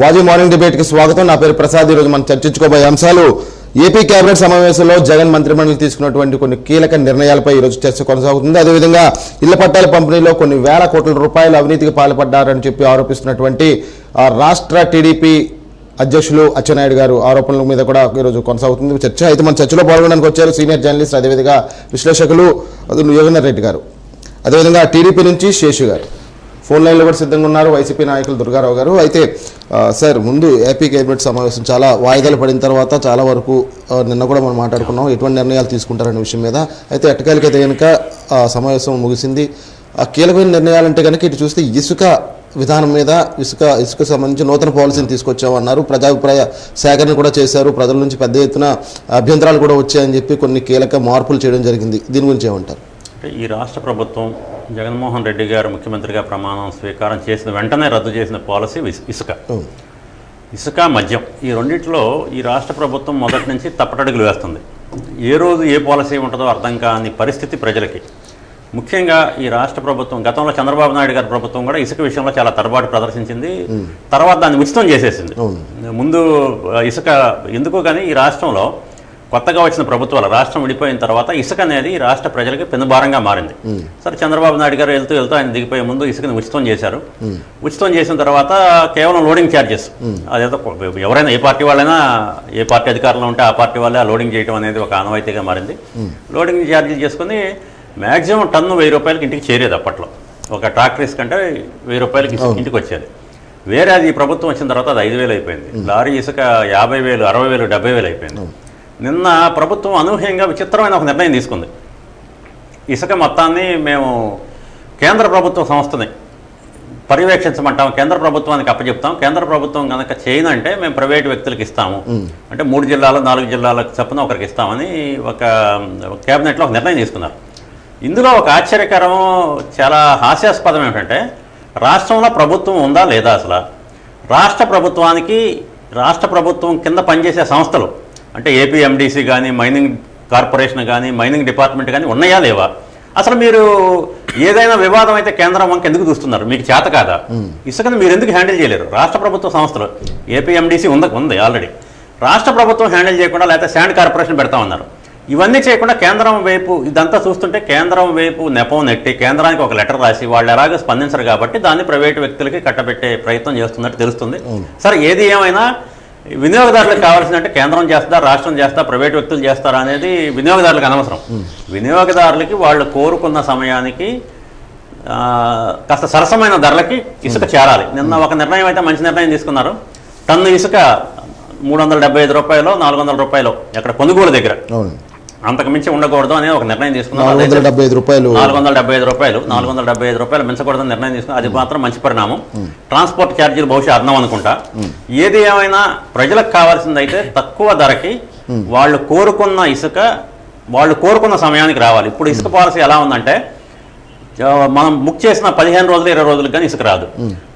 వాజీ morning debate కి స్వాగతం. నా పేరు ప్రసాద్. ఈ రోజు మనం చర్చించుకోబోయే అంశాలు ఏపీ కేబినెట్ సమావేశంలో జగన్ మంత్రిమండలి తీసుకున్నటువంటి కొన్ని కీలక నిర్ణయాలపై ఈ రోజు చర్చ కొనసాగుతుంది. అదేవిధంగా ఇళ్ల పట్టాల పంపిణీలో కొన్ని వేల కోట్ల రూపాయల అవినీతికి పాల్పడ్డారని చెప్పి ఆరోపిస్తున్నటువంటి రాష్ట్ర టీడీపీ అధ్యక్షులు అచ్చెన్నాయుడు గారు ఆరోపణల మీద కూడా ఈరోజు కొనసాగుతుంది చర్చ. అయితే మన చర్చలో పాల్గొనడానికి వచ్చారు సీనియర్ జర్నలిస్ట్ అదేవిధంగా విశ్లేషకులు యోగేందర్ రెడ్డి గారు, అదేవిధంగా టీడీపీ నుంచి శేషు గారు. ఫోన్ లైన్లో కూడా సిద్ధంగా ఉన్నారు వైసీపీ నాయకులు దుర్గారావు గారు. అయితే సార్, ముందు ఏపీ కేబినెట్ సమావేశం చాలా వాయిదాలు పడిన తర్వాత చాలా వరకు నిన్న కూడా మనం మాట్లాడుకున్నాం ఎటువంటి నిర్ణయాలు తీసుకుంటారనే విషయం మీద. అయితే ఎట్టకాలకైతే కనుక సమావేశం ముగిసింది. ఆ కీలకమైన నిర్ణయాలంటే కనుక ఇటు చూస్తే ఇసుక విధానం మీద ఇసుక సంబంధించి నూతన పాలసీని తీసుకొచ్చామన్నారు. ప్రజాభిప్రాయ సేకరణ కూడా చేశారు. ప్రజల నుంచి పెద్ద ఎత్తున అభ్యంతరాలు కూడా వచ్చాయని చెప్పి కొన్ని కీలక మార్పులు చేయడం జరిగింది. దీని గురించి ఏమంటారు? ఈ రాష్ట్ర ప్రభుత్వం జగన్మోహన్ రెడ్డి గారు ముఖ్యమంత్రిగా ప్రమాణం స్వీకారం చేసిన వెంటనే రద్దు చేసిన పాలసీ ఇసుక మద్యం. ఈ రెండింటిలో ఈ రాష్ట్ర ప్రభుత్వం మొదటి నుంచి తప్పటడుగులు వేస్తుంది. ఏ రోజు ఏ పాలసీ ఉంటుందో అర్థం కాని పరిస్థితి ప్రజలకి. ముఖ్యంగా ఈ రాష్ట్ర ప్రభుత్వం గతంలో చంద్రబాబు నాయుడు గారి ప్రభుత్వం కూడా ఇసుక విషయంలో చాలా తరబాటు ప్రదర్శించింది. తర్వాత దాన్ని ఉచితం చేసేసింది. ముందు ఇసుక ఎందుకో కానీ ఈ రాష్ట్రంలో కొత్తగా వచ్చిన ప్రభుత్వాలు రాష్ట్రం విడిపోయిన తర్వాత ఇసుక అనేది రాష్ట్ర ప్రజలకి పెనుభారంగా మారింది. సరే, చంద్రబాబు నాయుడు గారు వెళ్తూ ఆయన దిగిపోయే ముందు ఇసుకని ఉచితం చేశారు. ఉచితం చేసిన తర్వాత కేవలం లోడింగ్ ఛార్జెస్, అదేదో ఎవరైనా ఏ పార్టీ వాళ్ళైనా ఏ పార్టీ అధికారంలో ఉంటే ఆ పార్టీ వాళ్ళే ఆ లోడింగ్ చేయడం అనేది ఒక ఆనవాయితీగా మారింది. లోడింగ్ ఛార్జీలు చేసుకుని మ్యాక్సిమం టన్ను 1000 రూపాయలకి ఇంటికి చేరేది. అప్పట్లో ఒక ట్రాక్టర్ ఇసుక అంటే 1000 రూపాయలకి ఇంటికి వచ్చేది. వేరే అది ఈ ప్రభుత్వం వచ్చిన తర్వాత అది 5000 అయిపోయింది. లారీ ఇసుక 50,000, 60,000, 70,000 అయిపోయింది. నిన్న ప్రభుత్వం అనూహ్యంగా విచిత్రమైన ఒక నిర్ణయం తీసుకుంది. ఇసుక మొత్తాన్ని మేము కేంద్ర ప్రభుత్వ సంస్థని పర్యవేక్షించమంటాం, కేంద్ర ప్రభుత్వానికి అప్పచెప్తాం. కేంద్ర ప్రభుత్వం కనుక చేయనంటే మేము ప్రైవేటు వ్యక్తులకు ఇస్తాము, అంటే 3 జిల్లాలు 4 జిల్లాలకు చొప్పున ఒకరికి ఇస్తామని ఒక కేబినెట్లో ఒక నిర్ణయం తీసుకున్నారు. ఇందులో ఒక ఆశ్చర్యకరం, చాలా హాస్యాస్పదం ఏమిటంటే రాష్ట్రంలో ప్రభుత్వం ఉందా లేదా, అసలు రాష్ట్ర ప్రభుత్వం కింద పనిచేసే సంస్థలు అంటే ఏపీఎండిసి కానీ, మైనింగ్ కార్పొరేషన్ కానీ, మైనింగ్ డిపార్ట్మెంట్ కానీ ఉన్నాయా లేవా? అసలు మీరు ఏదైనా వివాదం అయితే కేంద్రం వంక ఎందుకు చూస్తున్నారు? మీకు చేత కాదా? ఇసుకని మీరు ఎందుకు హ్యాండిల్ చేయలేరు? రాష్ట్ర ప్రభుత్వ సంస్థలు ఏపీఎండిసి ఉంది ఆల్రెడీ. రాష్ట్ర ప్రభుత్వం హ్యాండిల్ చేయకుండా లేకపోతే శాండ్ కార్పొరేషన్ పెడతామన్నారు. ఇవన్నీ చేయకుండా కేంద్రం వైపు ఇదంతా చూస్తుంటే కేంద్రం వైపు నెపం నెట్టి కేంద్రానికి ఒక లెటర్ రాసి వాళ్ళు ఎలాగో స్పందించరు కాబట్టి దాన్ని ప్రైవేటు వ్యక్తులకి కట్టబెట్టే ప్రయత్నం చేస్తున్నట్టు తెలుస్తుంది. సరే, ఏది ఏమైనా వినియోగదారులకు కావాల్సిందంటే కేంద్రం చేస్తా, రాష్ట్రం చేస్తా, ప్రైవేటు వ్యక్తులు చేస్తారా అనేది వినియోగదారులకు అనవసరం. వినియోగదారులకి వాళ్ళు కోరుకున్న సమయానికి కాస్త సరసమైన ధరలకి ఇసుక చేరాలి. నిన్న ఒక నిర్ణయం అయితే మంచి నిర్ణయం తీసుకున్నారు. టన్ను ఇసుక 375 రూపాయలు, 400 రూపాయలు ఎక్కడ కొనుగోలు దగ్గర, అంతకు మించి ఉండకూడదు అనే ఒక నిర్ణయం తీసుకున్నారు. 475 రూపాయలు మించకూడదని నిర్ణయం తీసుకున్నారు. అది మాత్రం మంచి పరిణామం. ట్రాన్స్పోర్ట్ ఛార్జీలు బహుశా అర్థం అనుకుంటా. ఏది ఏమైనా ప్రజలకు కావాల్సిందైతే తక్కువ ధరకి వాళ్ళు కోరుకున్న ఇసుక వాళ్ళు కోరుకున్న సమయానికి రావాలి. ఇప్పుడు ఇసుక పాలసీ ఎలా ఉందంటే మనం బుక్ చేసిన 15 రోజులు 20 రోజులకు కానీ ఇసుక రాదు.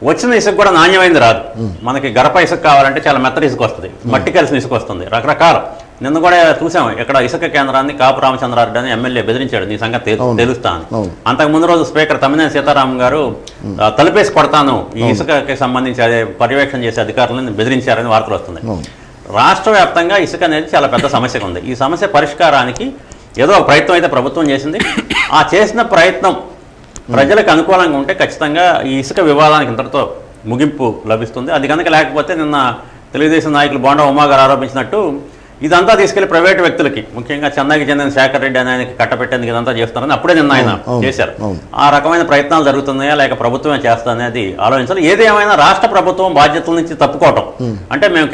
వచ్చిన ఇసుక కూడా నాణ్యమైనది రాదు. మనకి గరప ఇసుక కావాలంటే చాలా మెత్తటి ఇసుక వస్తుంది, మట్టి కలిసిన ఇసుక వస్తుంది, రకరకాల. నిన్న కూడా చూసాము ఇక్కడ ఇసుక కేంద్రాన్ని కాపు రామచంద్రారెడ్డి అని ఎమ్మెల్యే బెదిరించాడు, నీ సంగతి తెలుస్తా అని. అంతకు ముందు రోజు స్పీకర్ తమ్మినేని సీతారాం గారు తలుపేసి కొడతాను ఈ ఇసుకకి సంబంధించి అదే పర్యవేక్షణ చేసే అధికారులను బెదిరించారని వార్తలు వస్తున్నాయి. రాష్ట్ర వ్యాప్తంగా ఇసుక అనేది చాలా పెద్ద సమస్యగా ఉంది. ఈ సమస్య పరిష్కారానికి ఏదో ఒక ప్రయత్నం అయితే ప్రభుత్వం చేసింది. ఆ చేసిన ప్రయత్నం ప్రజలకు అనుకూలంగా ఉంటే ఖచ్చితంగా ఈ ఇసుక వివాదానికి ఇంతటితో ముగింపు లభిస్తుంది. అది కనుక లేకపోతే నిన్న తెలుగుదేశం నాయకులు బోండా ఉమా గారు ఆరోపించినట్టు ఇదంతా తీసుకెళ్లి ప్రైవేటు వ్యక్తులకి, ముఖ్యంగా చెన్నైకి చెందిన శేఖర్ రెడ్డి అని ఆయనకి కట్టపెట్టేందుకు ఇదంతా చేస్తున్నారని అప్పుడే నిన్న ఆయన చేశారు. ఆ రకమైన ప్రయత్నాలు జరుగుతున్నాయా లేక ప్రభుత్వమే చేస్తా అనేది ఆలోచించాలి. ఏదేమైనా రాష్ట్ర ప్రభుత్వం బాధ్యతల నుంచి తప్పుకోవటం అంటే మేము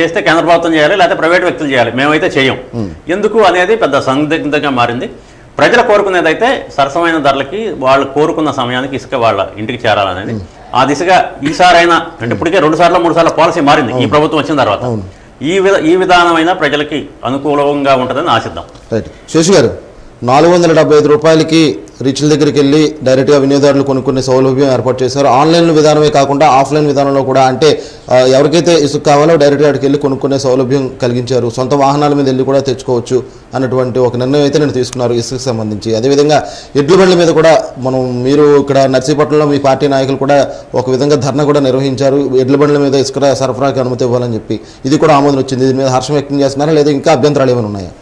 చేస్తే కేంద్ర ప్రభుత్వం చేయాలి లేకపోతే ప్రైవేటు వ్యక్తులు చేయాలి, మేమైతే చేయం ఎందుకు అనేది పెద్ద సందిగ్ధంగా మారింది. ప్రజలు కోరుకునేదైతే సరసమైన ధరలకి వాళ్ళు కోరుకున్న సమయానికి ఇసుక వాళ్ళ ఇంటికి చేరాలనేది. ఆ దిశగా ఈసారైనా, అంటే ఇప్పటికే 2 సార్లు 3 సార్లు పాలసీ మారింది ఈ ప్రభుత్వం వచ్చిన తర్వాత. ఈ విధానమైన ప్రజలకి అనుకూలంగా ఉంటుందని ఆశిద్దాం. రైట్. శేషు గారు, 475 రూపాయలకి రీచ్ల దగ్గరికి వెళ్ళి డైరెక్ట్గా వినియోగదారులు కొనుక్కునే సౌలభ్యం ఏర్పాటు చేశారు. ఆన్లైన్ విధానమే కాకుండా ఆఫ్లైన్ విధానంలో కూడా, అంటే ఎవరికైతే ఇసుక కావాలో డైరెక్ట్గా అక్కడికి వెళ్ళి కొనుక్కునే సౌలభ్యం కలిగించారు. సొంత వాహనాల మీద వెళ్ళి కూడా తెచ్చుకోవచ్చు అన్నటువంటి ఒక నిర్ణయం అయితే నేను తీసుకున్నారు ఇసుకకు సంబంధించి. అదేవిధంగా ఎడ్ల బండ్ల మీద కూడా మీరు ఇక్కడ నర్సీపట్నంలో మీ పార్టీ నాయకులు కూడా ఒక విధంగా ధర్నా కూడా నిర్వహించారు. ఎడ్ల బండ్ల మీద ఇసుక సరఫరాకి అనుమతి ఇవ్వాలని చెప్పి. ఇది కూడా ఆమోదం వచ్చింది. దీని మీద హర్షం వ్యక్తం చేస్తున్నారా లేదా ఇంకా అభ్యంతరాలు ఏమైనా ఉన్నాయా?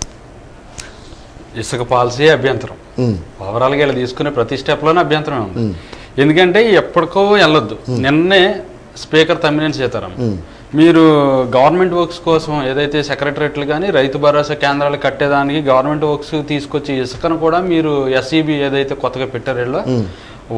ఇసుక పాలసీ అభ్యంతరం, ఓవరాల్గా ఇలా తీసుకునే ప్రతి స్టెప్లోనే అభ్యంతరమే ఉంది. ఎందుకంటే ఎప్పటికో వెళ్ళొద్దు. నిన్నే స్పీకర్ తమ్మినేని సీతారాం మీరు గవర్నమెంట్ వర్క్స్ కోసం ఏదైతే సెక్రటరేట్లు కానీ రైతు భరోసా కేంద్రాలు కట్టేదానికి గవర్నమెంట్ వర్క్స్ తీసుకొచ్చి ఇసుకను కూడా మీరు ఎస్ఈబి ఏదైతే కొత్తగా పెట్టారో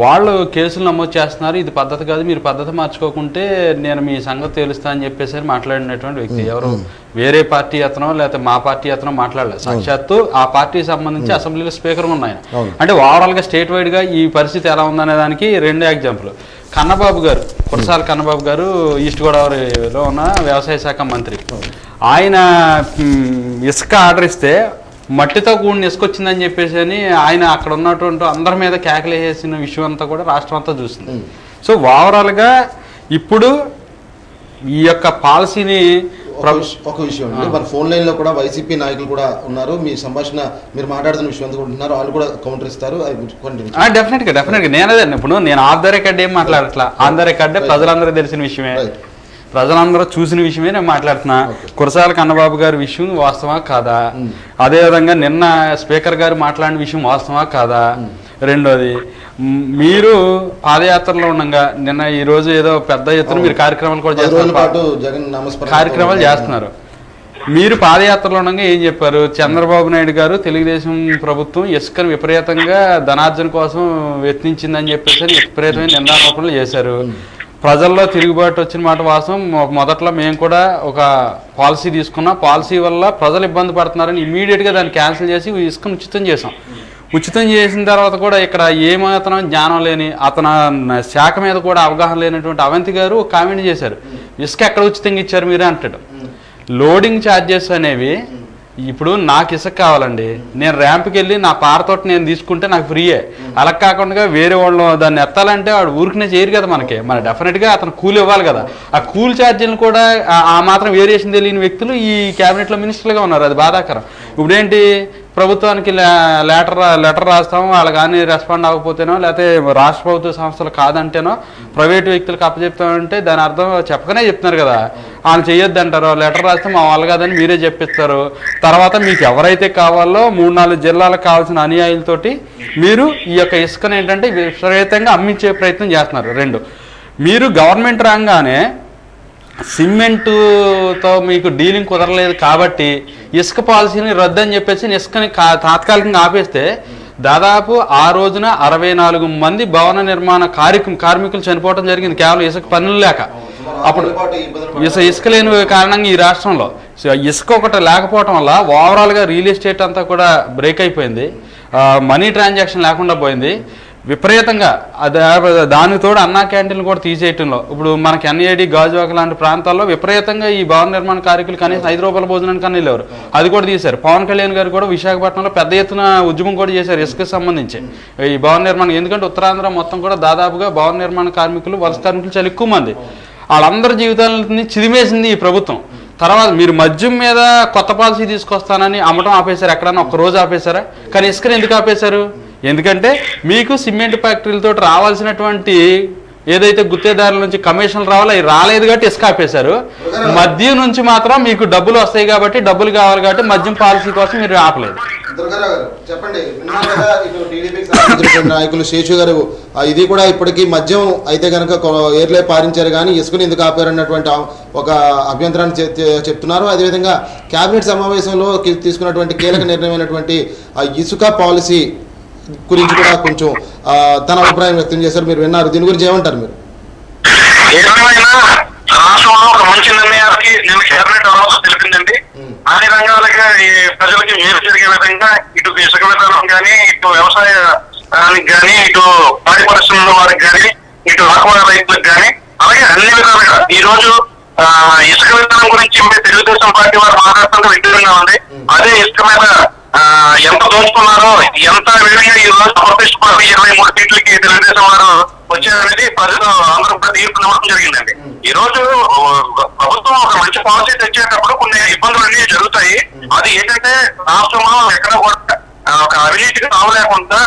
వాళ్ళు కేసులు నమోదు చేస్తున్నారు. ఇది పద్ధతి కాదు, మీరు పద్ధతి మార్చుకోకుంటే నేను మీ సంగతి తెలుస్తా అని చెప్పేసి మాట్లాడినటువంటి వ్యక్తి ఎవరు వేరే పార్టీ అతనో లేకపోతే మా పార్టీ అతనో మాట్లాడలేదు. సాక్షాత్తు ఆ పార్టీకి సంబంధించి అసెంబ్లీలో స్పీకర్ ఉన్నాయి. అంటే ఓవరాల్ గా స్టేట్ వైడ్ గా ఈ పరిస్థితి ఎలా ఉందనే దానికి 2 ఎగ్జాంపుల్. కన్నబాబు గారు, కురసాల కన్నబాబు గారు ఈస్ట్ గోదావరిలో ఉన్న వ్యవసాయ శాఖ మంత్రి, ఆయన ఇసుక ఆర్డర్ ఇస్తే మట్టితో కూడిన ఇసుకొచ్చిందని చెప్పేసి అని ఆయన అక్కడ ఉన్నటువంటి అందరి మీద కేకలేసిన విషయం అంతా కూడా రాష్ట్రం అంతా చూస్తుంది. సో ఓవరాల్గా ఇప్పుడు ఈ యొక్క పాలసీని ఒక విషయం అండి, మన ఫోన్ లైన్ లో కూడా వైసీపీ నాయకులు కూడా ఉన్నారు. మీ సంభాషణ మీరు మాట్లాడుతున్న విషయం ఎందుకుంటున్నారు, వాళ్ళు కూడా కౌంటర్ ఇస్తారు. డెఫినెట్ గా నేనదే ఇప్పుడు నేను ఆఫ్ ద రికార్డ్ ఏం మాట్లాడట్లా, ఆన్ ద రికార్డే ప్రజలందరూ తెలిసిన విషయమే, ప్రజలందరూ చూసిన విషయమే నేను మాట్లాడుతున్నా. కురసాల కన్నబాబు గారి విషయం వాస్తవా కాదా, అదేవిధంగా నిన్న స్పీకర్ గారు మాట్లాడిన విషయం వాస్తవా కాదా. రెండోది, మీరు పాదయాత్రలో ఉండగా నిన్న ఈ రోజు ఏదో పెద్ద ఎత్తున మీరు కార్యక్రమాలు కూడా చేస్తున్నారు. మీరు పాదయాత్రలో ఉండగా ఏం చెప్పారు? చంద్రబాబు నాయుడు గారు తెలుగుదేశం ప్రభుత్వం ఇసుకను విపరీతంగా ధనార్జన కోసం యత్నించిందని చెప్పేసి విపరీతమైన నిందారోపణలు చేశారు. ప్రజల్లో తిరుగుబాటు వచ్చిన మాట వాస్తవం. మొదట్లో మేము కూడా ఒక పాలసీ తీసుకున్నాం, పాలసీ వల్ల ప్రజలు ఇబ్బంది పడుతున్నారని ఇమీడియట్గా దాన్ని క్యాన్సిల్ చేసి ఇసుకను ఉచితం చేసాం. ఉచితం చేసిన తర్వాత కూడా ఇక్కడ ఏమాత్రం జ్ఞానం లేని అతను శాఖ మీద కూడా అవగాహన లేనటువంటి అవంతి గారు కామెంట్ చేశారు, ఇసుక ఎక్కడ ఉచితంగా ఇచ్చారు మీరే అంటాడు. లోడింగ్ ఛార్జెస్ అనేవి ఇప్పుడు నాకు ఇసుక కావాలండి, నేను ర్యాంప్కి వెళ్ళి నా పారతోటి నేను తీసుకుంటే నాకు ఫ్రీయే. అలా కాకుండా వేరే వాళ్ళు దాన్ని ఎత్తాలంటే వాడు ఊరికనే చేయరు కదా, మన డెఫినెట్గా అతను కూలి ఇవ్వాలి కదా. ఆ కూల్ ఛార్జీలను కూడా ఆ మాత్రం వేరియేషన్ తెలియని వ్యక్తులు ఈ క్యాబినెట్లో మినిస్టర్లుగా ఉన్నారు. అది బాధాకరం. ఇప్పుడేంటి, ప్రభుత్వానికి లెటర్ రాస్తాము, వాళ్ళు కానీ రెస్పాండ్ అవ్వకపోతేనో లేకపోతే రాష్ట్ర ప్రభుత్వ సంస్థలు కాదంటేనో ప్రైవేటు వ్యక్తులకు అప్పచెప్తామంటే దాని అర్థం చెప్పకనే చెప్తున్నారు కదా, వాళ్ళు చేయొద్దు అంటారు. లెటర్ రాస్తే మా వాళ్ళు కాదని మీరే చెప్పిస్తారు. తర్వాత మీకు ఎవరైతే కావాలో 3-4 జిల్లాలకు కావాల్సిన అనుయాయులతోటి మీరు ఈ యొక్క ఇసుకను ఏంటంటే విపరీతంగా అమ్మించే ప్రయత్నం చేస్తున్నారు. 2, మీరు గవర్నమెంట్ రాగానే సిమెంటుతో మీకు డీలింగ్ కుదరలేదు కాబట్టి ఇసుక పాలసీని రద్దు అని చెప్పేసి ఇసుకని తాత్కాలికంగా ఆపేస్తే దాదాపు ఆ రోజున 64 మంది భవన నిర్మాణ కార్మికులు చనిపోవడం జరిగింది కేవలం ఇసుక పనులు లేక. అప్పుడు ఇసుక లేని కారణంగా ఈ రాష్ట్రంలో ఇసుక ఒకటి లేకపోవటం వల్ల ఓవరాల్గా రియల్ ఎస్టేట్ అంతా కూడా బ్రేక్ అయిపోయింది, మనీ ట్రాన్సాక్షన్ లేకుండా పోయింది విపరీతంగా. దానికి తోడు అన్నా క్యాంటీన్లు కూడా తీసేయటంలో ఇప్పుడు మనకి ఎన్ఏడి గాజువాక లాంటి ప్రాంతాల్లో విపరీతంగా ఈ భవన నిర్మాణ కార్మికులు కనీసం 5 రూపాయల భోజనానికి కన్నా వెళ్ళేవారు, అది కూడా తీశారు. పవన్ కళ్యాణ్ గారు కూడా విశాఖపట్నంలో పెద్ద ఎత్తున ఉద్యమం కూడా చేశారు ఇసుకకు సంబంధించి ఈ భవన నిర్మాణం. ఎందుకంటే ఉత్తరాంధ్ర మొత్తం కూడా దాదాపుగా భవన నిర్మాణ కార్మికులు వలస కార్మికులు చాలా ఎక్కువ మంది, వాళ్ళందరి జీవితాలని చిదిమేసింది ఈ ప్రభుత్వం. తర్వాత మీరు మద్యం మీద కొత్త పాలసీ తీసుకొస్తానని అమ్మటం ఆపేశారు, ఎక్కడన్నా ఒక్కరోజు ఆపేశారా? కానీ ఇసుకని ఎందుకు ఆపేశారు? ఎందుకంటే మీకు సిమెంట్ ఫ్యాక్టరీలతో రావాల్సినటువంటి ఏదైతే గుత్తేదారుల నుంచి కమిషన్లు రావాలో అవి రాలేదు కాబట్టి ఇసుక ఆపేశారు. మద్యం నుంచి మాత్రం మీకు డబ్బులు వస్తాయి కాబట్టి డబ్బులు కావాలి కాబట్టి మద్యం పాలసీ కోసం మీరు ఆపలేదు. చెప్పండి, నాయకులు శేషు గారు ఇది కూడా ఇప్పటికీ మద్యం అయితే కనుక ఏర్లే పారించారు కానీ ఇసుకని ఎందుకు ఆపారన్నటువంటి ఒక అభ్యంతరాన్ని చెప్తున్నారు. అదేవిధంగా కేబినెట్ సమావేశంలో తీసుకున్నటువంటి కీలక నిర్ణయమైనటువంటి ఇసుక పాలసీ గురించి కూడా కొంచెం తన అభిప్రాయం వ్యక్తం చేశారు. మీరు విన్నారు, దీని గురించి ఏమంటారు మీరు? రాష్ట్రంలో ఒక మంచి నిర్ణయానికి నేను కేబినెట్ ఆలోచన తెలిపిందండి. అన్ని రంగాలుగా ప్రజలకి మేలు జరిగే విధంగా ఇటు ఇసుక విధానం కానీ, ఇటు వ్యవసాయానికి కానీ, ఇటు పాడి పరిశ్రమల వారికి కానీ, ఇటు ఆకుకూర రైతులకు కానీ, అలాగే అన్ని విధాలుగా ఈ రోజు ఇసుక విధానం గురించి తెలుగుదేశం పార్టీ వారు మాట్లాడుతుంటే విడ్డూరంగా ఉంది. అదే ఇసుక మీద ఎంత దోచుకున్నారో, ఎంత విధంగా ఈ రోజు ప్రతిష్ట 23 సీట్లకి తెలుగుదేశం వారు వచ్చారనేది ప్రజలు అందరూ కూడా తీర్పు నమ్మకం జరిగిందండి. ఈ రోజు ప్రభుత్వం ఒక మంచి పాలసీ తెచ్చేటప్పుడు కొన్ని ఇబ్బందులు అన్ని జరుగుతాయి. అది ఏంటంటే రాష్ట్రంలో ఎక్కడ కూడా ఒక అవినీతికి తావలేకుండా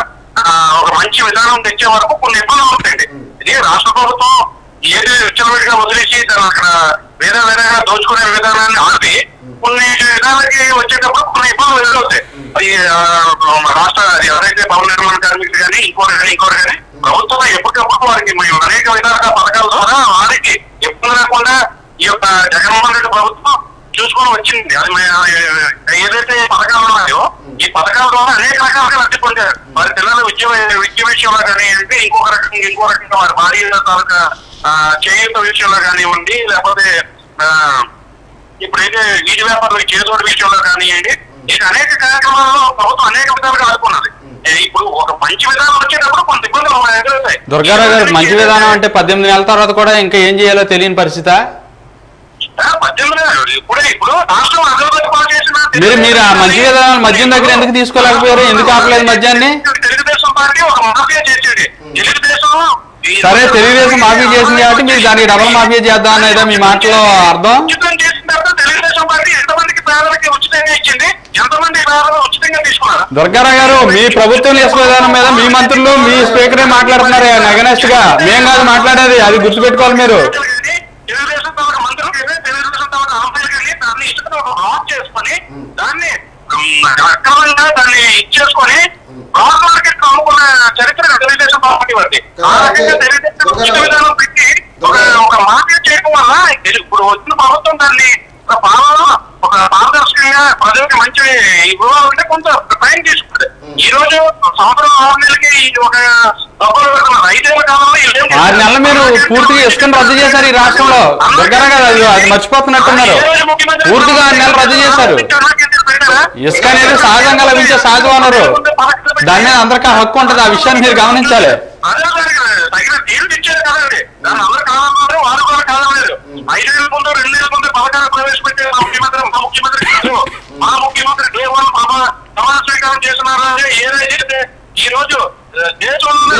ఒక మంచి విధానం తెచ్చే వరకు కొన్ని ఇబ్బందులు ఉంటాయండి. ఇది రాష్ట్ర ప్రభుత్వం ఏది విచ్చలవిడిగా వదిలేసి అక్కడ వేరే వేరేగా దోచుకునే విధానాన్ని ఆపి కొన్ని విధానాలకి వచ్చేటప్పుడు కొన్ని ఇబ్బందులు ఎదురవుతాయి. అది రాష్ట్ర ఎవరైతే భవన నిర్మాణ కార్మికులు కానీ ఇంకోరు కానీ ప్రభుత్వం ఎప్పటికప్పుడు వారికి అనేక విధాలుగా పథకాల ద్వారా వారికి ఇబ్బంది లేకుండా ఈ యొక్క జగన్మోహన్ రెడ్డి ప్రభుత్వం చూసుకొని వచ్చింది. అది ఏదైతే పథకాలు ఉన్నాయో ఈ పథకాల ద్వారా అనేక రకాలుగా లబ్ధి పొందారు. వారి పిల్లల విద్య విషయంలో కానివ్వండి, ఇంకో రకంగా వారి భార్య తాలూకా చేయూత విషయంలో కానివ్వండి, లేకపోతే ఇప్పుడైతే వీధి వ్యాపారుల చేదోడు విషయంలో కానివ్వండి, ఇది అనేక కార్యక్రమాల్లో ప్రభుత్వం అనేక విధాలుగా ఆదుకున్నది. ఇప్పుడు ఒక మంచి విధానం వచ్చేటప్పుడు కొంత ఇబ్బందులు ఎదురవుతాయి. దుర్గారావు గారు, మంచి విధానం అంటే 18 నెలల తర్వాత కూడా ఇంకా ఏం చేయాలో తెలియని పరిస్థితి. 18 ఇప్పుడు రాష్ట్రం అభివృద్ధి పాలు చేసిన మీరు ఆ మంచి విధానాలు మద్యం దగ్గర ఎందుకు తీసుకోలేకపోయారు? ఎందుకు ఆపలేదు మద్యాన్ని? తెలుగుదేశం పార్టీ ఒక మాఫియా చేసేది. సరే, తెలుగుదేశం మాఫీ చేసింది కాబట్టి మీరు దానికి డబల్ మాఫియా చేద్దాం అనేదా మీ మాటలో అర్థం? చేసిన తర్వాత తెలుగుదేశం పార్టీ ఎంతమందికి పేదలకి ఉచితంగా ఇచ్చింది, ఎంతమంది పేదలు ఉచితంగా తీసుకున్నారు? దుర్గారావు గారు, మీ ప్రభుత్వం ఇసుక విధానం మీద మీ మంత్రులు మీ స్పీకరే మాట్లాడుతున్నారు అగనెస్ట్ గా. మేం కాదు మాట్లాడేది, అది గుర్తుపెట్టుకోవాలి మీరు. తెలుగుదేశం తమ మంత్రులు కానీ తెలుగుదేశం తమ ఆంధ్రులు కానీ దాన్ని ఇసుకతో ఒక బ్లాక్ చేసుకొని దాన్ని అక్రమంగా దాన్ని ఇచ్చేసుకొని బ్లాక్ మార్కెట్ అమ్ముకున్న చరిత్ర తెలుగుదేశం పార్టీ వారిది. ఆ రకంగా తెలుగుదేశం ఉచిత విధానం పెట్టి ఒక మార్కెట్ చేయడం వల్ల ఇప్పుడు వచ్చిన ప్రభుత్వం దాన్ని ఒక పారదర్శకంగా ప్రజలకు మంచి ఇవ్వాలంటే కొంత టైం తీసుకుంటుంది. ఈ రోజు సంవత్సరం 6 నెలలకి ఒక 5 ఏళ్ల కాలంలో 6 నెలలు మీరు పూర్తిగా ఇసుకను రద్దు చేశారు ఈ రాష్ట్రంలో. దుర్గారావు గారు, అది మర్చిపోతున్నట్టున్నారు. పూర్తిగా 6 నెలలు రద్దు చేశారు. ఇసుక అనేది సహజంగా లభించే సహజ వనరు, దాని మీద అందరికీ హక్కు ఉంటుంది. ఆ విషయాన్ని మీరు గమనించాలి. తగిన తీర్పు ఇచ్చేది కదండి, దాన్ని అందరూ కాదన్నారు, వారు కూడా కాదలేదు. 5 ఏళ్ల ముందు 2 ఏళ్ల ముందు పథకాలు ప్రవేశపెట్టే మా ముఖ్యమంత్రి దేవాలు ప్రమాణ స్వీకారం చేస్తున్నారు. ఏదైతే ఈ రోజు దేశంలో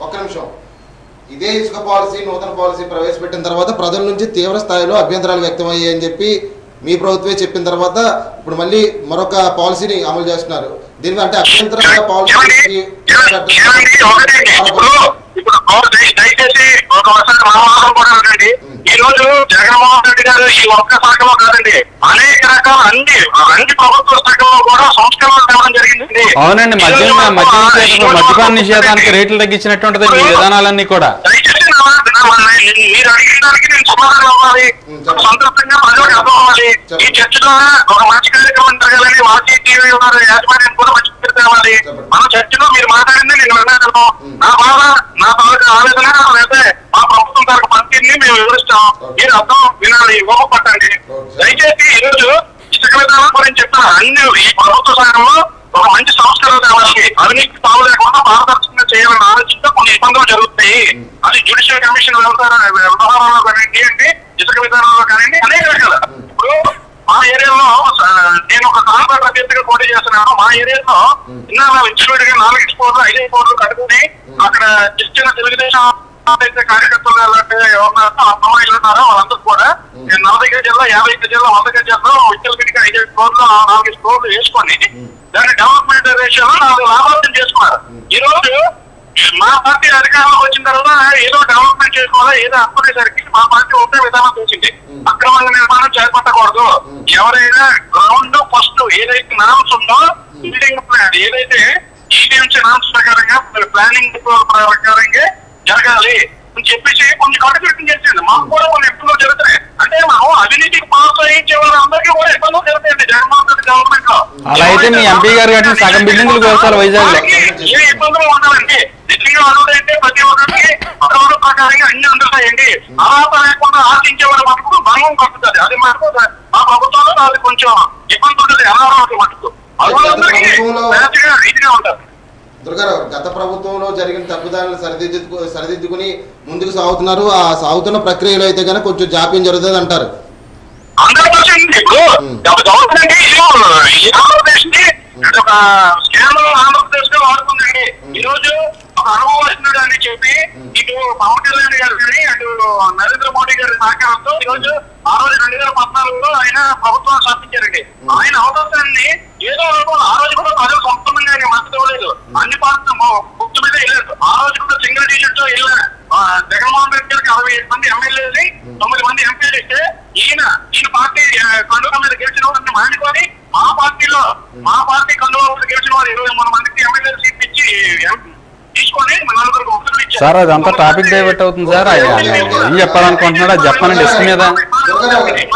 ఒక్క నిమిషం. ఇదే ఇసుక పాలసీ, నూతన పాలసీ ప్రవేశపెట్టిన తర్వాత ప్రజల నుంచి తీవ్ర స్థాయిలో అభ్యంతరాలు వ్యక్తమయ్యాయని చెప్పి మీ ప్రభుత్వమే చెప్పిన తర్వాత ఇప్పుడు మళ్ళీ మరొక పాలసీని అమలు చేస్తున్నారు. దీని అంటే అభ్యంతర పాలసీ దయచేసి ఒకసారి మహామాసం కూడా ఉండండి. ఈ రోజు జగన్మోహన్ రెడ్డి గారు ఈ ఒక్క శాఖలో కాదండి, అనేక రకాల అన్ని ప్రభుత్వ శాఖల్లో కూడా సంస్కరణలు తేవడం జరిగింది. అవునండి, మద్యపాన నిషేధానికి రేట్లు తగ్గించినట్టుంటది మీ విధానాలన్నీ కూడా. దయచేసి మీరు అడిగిన దానికి నేను సమాధానం అవ్వాలి, సంతృప్తంగా ప్రజలకు అర్థం అవ్వాలి. ఈ చర్చ ద్వారా ఒక మంచి కార్యక్రమం జరగాలని వాటి టీవీ యాజమాన్యం కూడా మంచి పేరు తేవాలి. మన చర్చలో మీరు మాట్లాడింది నేను వినగలను. నా బాధ, నా తాలూకా ఆవేదన అయితే మా ప్రభుత్వం తరపు పనితీరుని మేము వివరిస్తాం. మీరు అర్థం వినాలి, ఓపపట్టండి. దయచేసి ఈరోజు ఇసుక విధానం గురించి చెప్తాను. అన్ని ఈ ప్రభుత్వ శాఖలో ఒక మంచి సంస్కరణ తేవాలి. అవినీతి తావు లేకుండా పారదర్శకంగా చేయాలని ఆలోచించే కొన్ని ఇబ్బందులు జరుగుతాయి. అది జ్యుడిషియల్ కమిషన్ వ్యవహారంలో కానివ్వండి, అంటే ఇసుక విధానంలో కానివ్వండి, అనేక రకాల. ఇప్పుడు మా ఏరియాలో నేను ఒక కాంట్రాక్ట్ అభ్యర్థిగా పోటీ చేస్తున్నాను. మా ఏరియాలో ఇన్నాళ్ళ విచ్చివిడిగా 4 ఎక్స్పోర్లు 5 ఎక్స్పోర్లు కట్టుకుని అక్కడ చిన్న తెలుగుదేశం కార్యకర్తలు ఎవరున్నారో అమ్మాయిలు ఉన్నారో వాళ్ళందరూ కూడా 40 గజాల్లో 50 గజాల్లో 100 గజాల్లో విచ్చలవిడిగా 5 ఎక్స్పోర్లు 4 ఎక్స్పోర్లు వేసుకొని దాన్ని డెవలప్మెంట్ రేషియోలో 4 లాభార్థం చేసుకున్నారు. ఈ రోజు మా పార్టీ అధికారంలోకి వచ్చిన తర్వాత ఏదో డెవలప్మెంట్ చేసుకోవాలా, ఏదో అనుకునేసరికి మా పార్టీ ఒకే విధానం చూసింది. అక్రమంగా నిర్మాణం చేపట్టకూడదు. ఎవరైనా గ్రౌండ్ ఫస్ట్ ఏదైతే నామ్స్ ఉందో బిల్డింగ్ ప్లాన్ ఏదైతే ఈడీఎంసీ నామ్స్ ప్రకారంగా ప్లానింగ్ ప్రకారంగా జరగాలి అని చెప్పేసి కొన్ని కాంట్రిబ్యూషన్ చేసింది. మాకు కూడా కొన్ని ఇబ్బందులు జరుగుతాయి. అంటే మనం అవినీతికి ప్రోత్సహించే వాళ్ళందరికీ కూడా ఇబ్బందులు జరుగుతాయండి జగన్మోహన్ రెడ్డి గవర్నమెంట్ లో. అలా అయితే మీ ఎంపీ గారు కట్టిన సగం బిల్డింగ్లు కోస్తారు వైజాగ్ లో. ఏ ఇబ్బందులు ఉండాలండి, దిశగా అనుకుంటే ప్రతి ఒక్కరికి అదనపు ప్రకారంగా అన్ని అందుతాయండి. అర్హత లేకుండా ఆశించే వాళ్ళ మటుకు భంగం కట్టుతుంది. అది మటుకు మా ప్రభుత్వంలో అది కొంచెం ఇబ్బంది ఉంటుంది. అనారోగ్య మటుకు అర్హులందరికీ రీతిగా ఉంటారు. దుర్గారావు గత ప్రభుత్వంలో జరిగిన తప్పుదారులు సరిదిద్దుకుని ముందుకు సాగుతున్నారు. ఆ సాగుతున్న ప్రక్రియలో అయితే కనుక కొంచెం జాప్యం జరుగుతుంది అంటారు. 100% ఇప్పుడు గవర్నమెంట్ ఈ ఆంధ్రప్రదేశ్ ని ఒక స్కామ్ ఆంధ్రప్రదేశ్ గా వాడుతుందండి. ఈ రోజు ఒక అనుభవస్తుడు అని చెప్పి ఇటు పవన్ కళ్యాణ్ గారు కానీ అటు నరేంద్ర మోడీ గారి సహకారంతో ఈ రోజు ఆ రోజు 2014లో ఆయన ప్రభుత్వం స్థాపించారండి. ఆయన అవకాశాన్ని ఏదో అనుకోవాలి. ఆ రోజు కూడా ప్రజలు సంపూర్ణంగా ఆయన మద్దతు ఇవ్వలేదు. అన్ని పార్టీలు గుర్తు మీద వెళ్ళారు. ఆ రోజు కూడా సింగిల్ డిజిట్ తో వెళ్ళారు. జగన్మోహన్ రెడ్డి గారికి 65 మంది ఎమ్మెల్యేలు 9 మంది ఎంపీలు ఇస్తే ఈయన పార్టీ కండువా మీద గెలిచిన వారిని మానుకొని మా పార్టీ కండువా మీద గెలిచిన వారు 23 మందికి ఎమ్మెల్యేలు సీట్ ఇచ్చి తీసుకొని నలుగురికి ఉత్తర్వులు ఇచ్చారు. సార్ అదంతా టాపిక్ డైవర్ట్ అవుతుంది సార్. ఏం చెప్పాలనుకుంటున్నాడు అది చెప్పండి డెస్క్ మీద.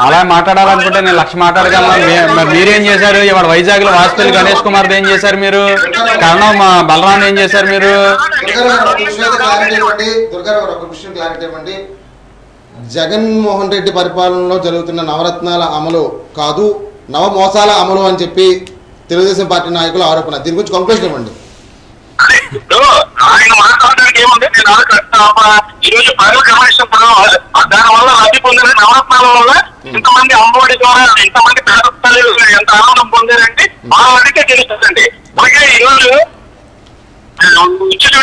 అలా మాట్లాడాలనుకుంటే నేను 1,00,000 మాట్లాడగలను. మీరేం చేశారు? ఇవాళ వైజాగ్ లో వాసుపల్లి గణేష్ కుమార్ ఏం చేశారు మీరు? కరణం బలరాం ఏం చేశారు మీరు? జగన్మోహన్ రెడ్డి పరిపాలనలో జరుగుతున్న నవరత్నాల అమలు కాదు, నవ మోసాల అమలు అని చెప్పి తెలుగుదేశం పార్టీ నాయకుల ఆరోపణ. దీని గురించి కంక్లూజన్ ఇవ్వండి. ఆయన మాట్లాడడానికి ఏముంది? నేను ఈ రోజు ప్రజలు గమనిస్తున్నారు. దాని వల్ల లబ్ధి పొందారు. నవరత్నాల వల్ల ఇంతమంది అమ్మఒడి ద్వారా ఇంతమంది పేద తల్లులు ఎంత ఆనందం పొందారంటే ఆ వాటికే తెలుస్తుందండి. అలాగే ఈ రోజు ఉచిత